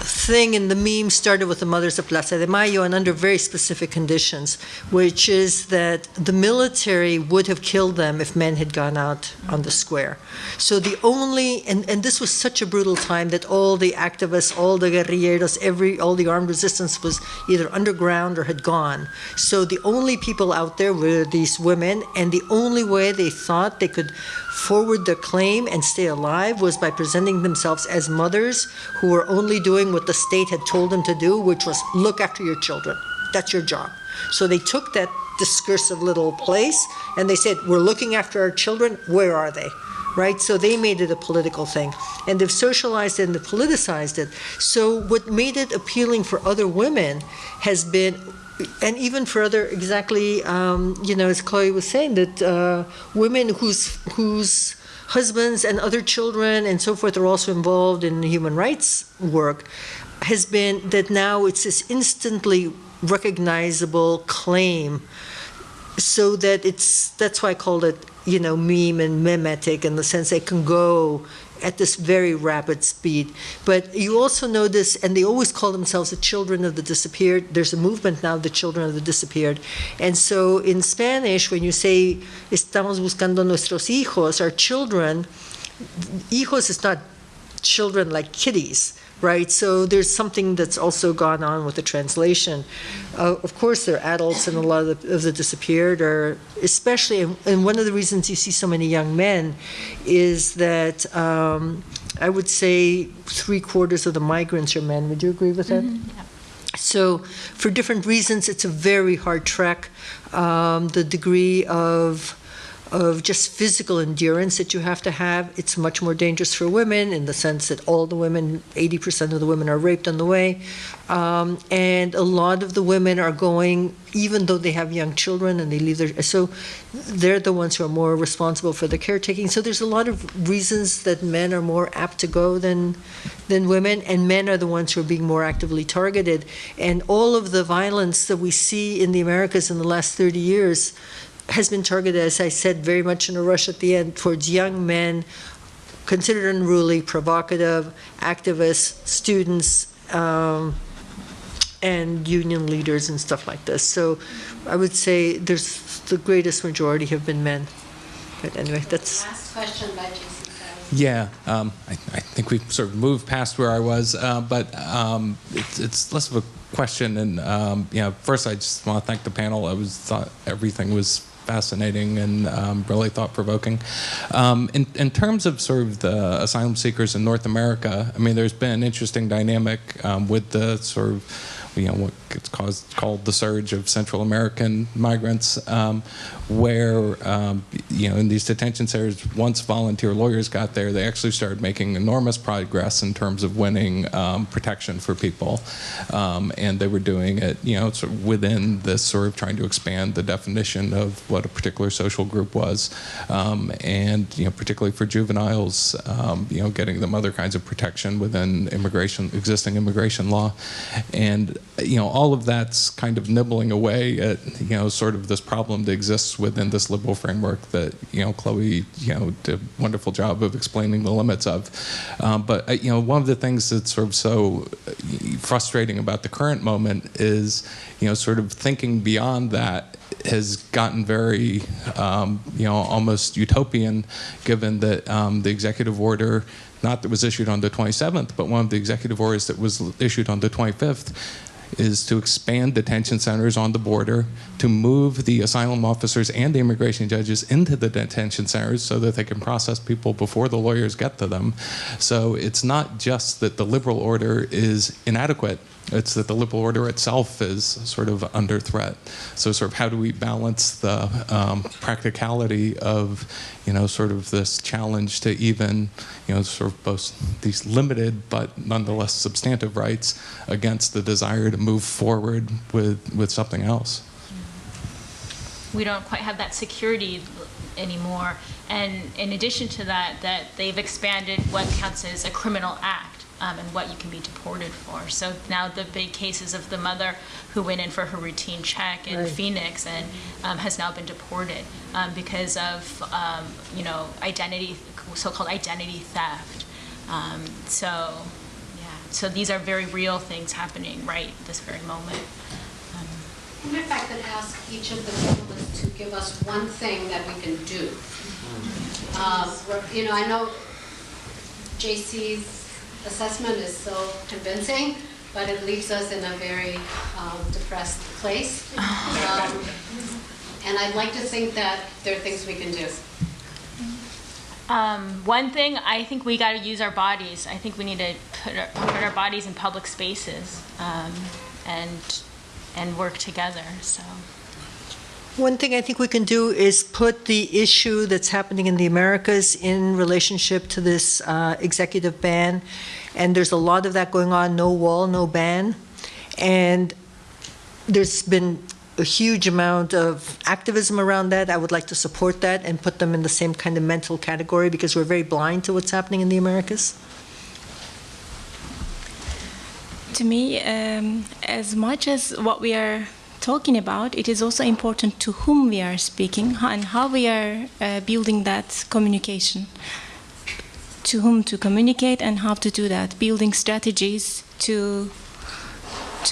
thing in the meme started with the mothers of Plaza de Mayo and under very specific conditions, which is that the military would have killed them if men had gone out on the square. So the only, and this was such a brutal time that all the activists, all the guerrilleros, all the armed resistance was either underground or had gone. So the only people out there were these women, and the only way they thought they could forward their claim and stay alive was by presenting themselves as mothers who were only doing what the state had told them to do, which was look after your children. That's your job. So they took that discursive little place and they said, we're looking after our children, where are they? Right? So they made it a political thing. And they've socialized it and they've politicized it. So what made it appealing for other women has been, and even further, exactly, as Chloe was saying, that women whose husbands and other children and so forth are also involved in human rights work, has been that now it's this instantly recognizable claim, so that that's why I called it, meme and mimetic, in the sense they can go at this very rapid speed. But you also notice, and they always call themselves the children of the disappeared. There's a movement now, the children of the disappeared. And so in Spanish, when you say, estamos buscando nuestros hijos, our children, hijos is not children like kitties, right? So there's something that's also gone on with the translation. Of course, there are adults, and a lot of the disappeared are, especially, and one of the reasons you see so many young men is that I would say 3/4 of the migrants are men. Would you agree with that? Mm-hmm. Yeah. So for different reasons, it's a very hard trek. The degree of just physical endurance that you have to have. It's much more dangerous for women in the sense that all the women, 80% of the women are raped on the way. And a lot of the women are going, even though they have young children and they leave so they're the ones who are more responsible for the caretaking. So there's a lot of reasons that men are more apt to go than women, and men are the ones who are being more actively targeted. And all of the violence that we see in the Americas in the last 30 years has been targeted, as I said, very much in a rush at the end, towards young men, considered unruly, provocative, activists, students, and union leaders and stuff like this. So I would say the greatest majority have been men. But anyway, that's... Last question by Jason. Yeah, I think we've sort of moved past where I was, but it's less of a question. And first I just want to thank the panel. I thought everything was fascinating and really thought-provoking. In terms of sort of the asylum seekers in North America, I mean, there's been an interesting dynamic with the sort of, what gets called the surge of Central American migrants, where, in these detention centers, once volunteer lawyers got there, they actually started making enormous progress in terms of winning protection for people. And they were doing it, sort of within this sort of trying to expand the definition of what a particular social group was. And, particularly for juveniles, getting them other kinds of protection within existing immigration law. And, all of that's kind of nibbling away at, sort of this problem that exists within this liberal framework that, Chloe, did a wonderful job of explaining the limits of. But, one of the things that's sort of so frustrating about the current moment is, sort of thinking beyond that has gotten very, almost utopian, given that the executive order, not that was issued on the 27th, but one of the executive orders that was issued on the 25th, is to expand detention centers on the border, to move the asylum officers and the immigration judges into the detention centers so that they can process people before the lawyers get to them. So it's not just that the liberal order is inadequate, it's that the liberal order itself is sort of under threat. So sort of how do we balance the practicality of, sort of this challenge to even, sort of both these limited but nonetheless substantive rights against the desire to move forward with something else? We don't quite have that security anymore. And in addition to that they've expanded what counts as a criminal act. And what you can be deported for. So now the big cases of the mother who went in for her routine check in Phoenix and has now been deported because of so-called identity theft. So these are very real things happening right this very moment. And if I could ask each of the panelists to give us one thing that we can do. I know JC's assessment is so convincing, but it leaves us in a very depressed place. And I'd like to think that there are things we can do. One thing, I think we got to use our bodies. I think we need to put our bodies in public spaces and work together. So. One thing I think we can do is put the issue that's happening in the Americas in relationship to this executive ban. And there's a lot of that going on, no wall, no ban. And there's been a huge amount of activism around that. I would like to support that and put them in the same kind of mental category because we're very blind to what's happening in the Americas. To me, as much as what we are talking about, it is also important to whom we are speaking and how we are building that communication. To whom to communicate and how to do that. Building strategies to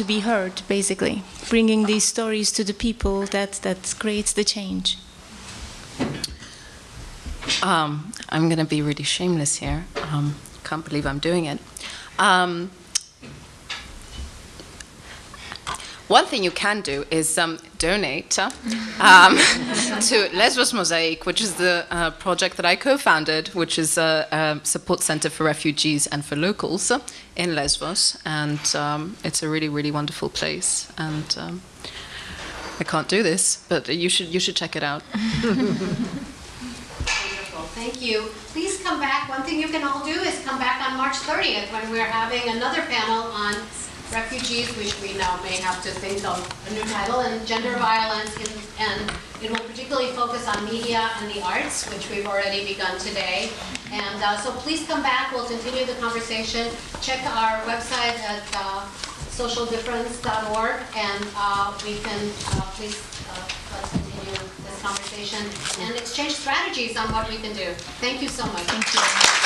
be heard, basically. Bringing these stories to the people that creates the change. I'm going to be really shameless here. Can't believe I'm doing it. One thing you can do is donate to Lesbos Mosaic, which is the project that I co-founded, which is a support center for refugees and for locals in Lesbos. And it's a really, really wonderful place. And I can't do this, but you should check it out. Wonderful, thank you. Please come back. One thing you can all do is come back on March 30th when we're having another panel on refugees, which we now may have to think of a new title, and gender violence, and it will particularly focus on media and the arts, which we've already begun today. And so please come back, we'll continue the conversation. Check our website at socialdifference.org, and we can, please, let's continue this conversation and exchange strategies on what we can do. Thank you so much. Thank you.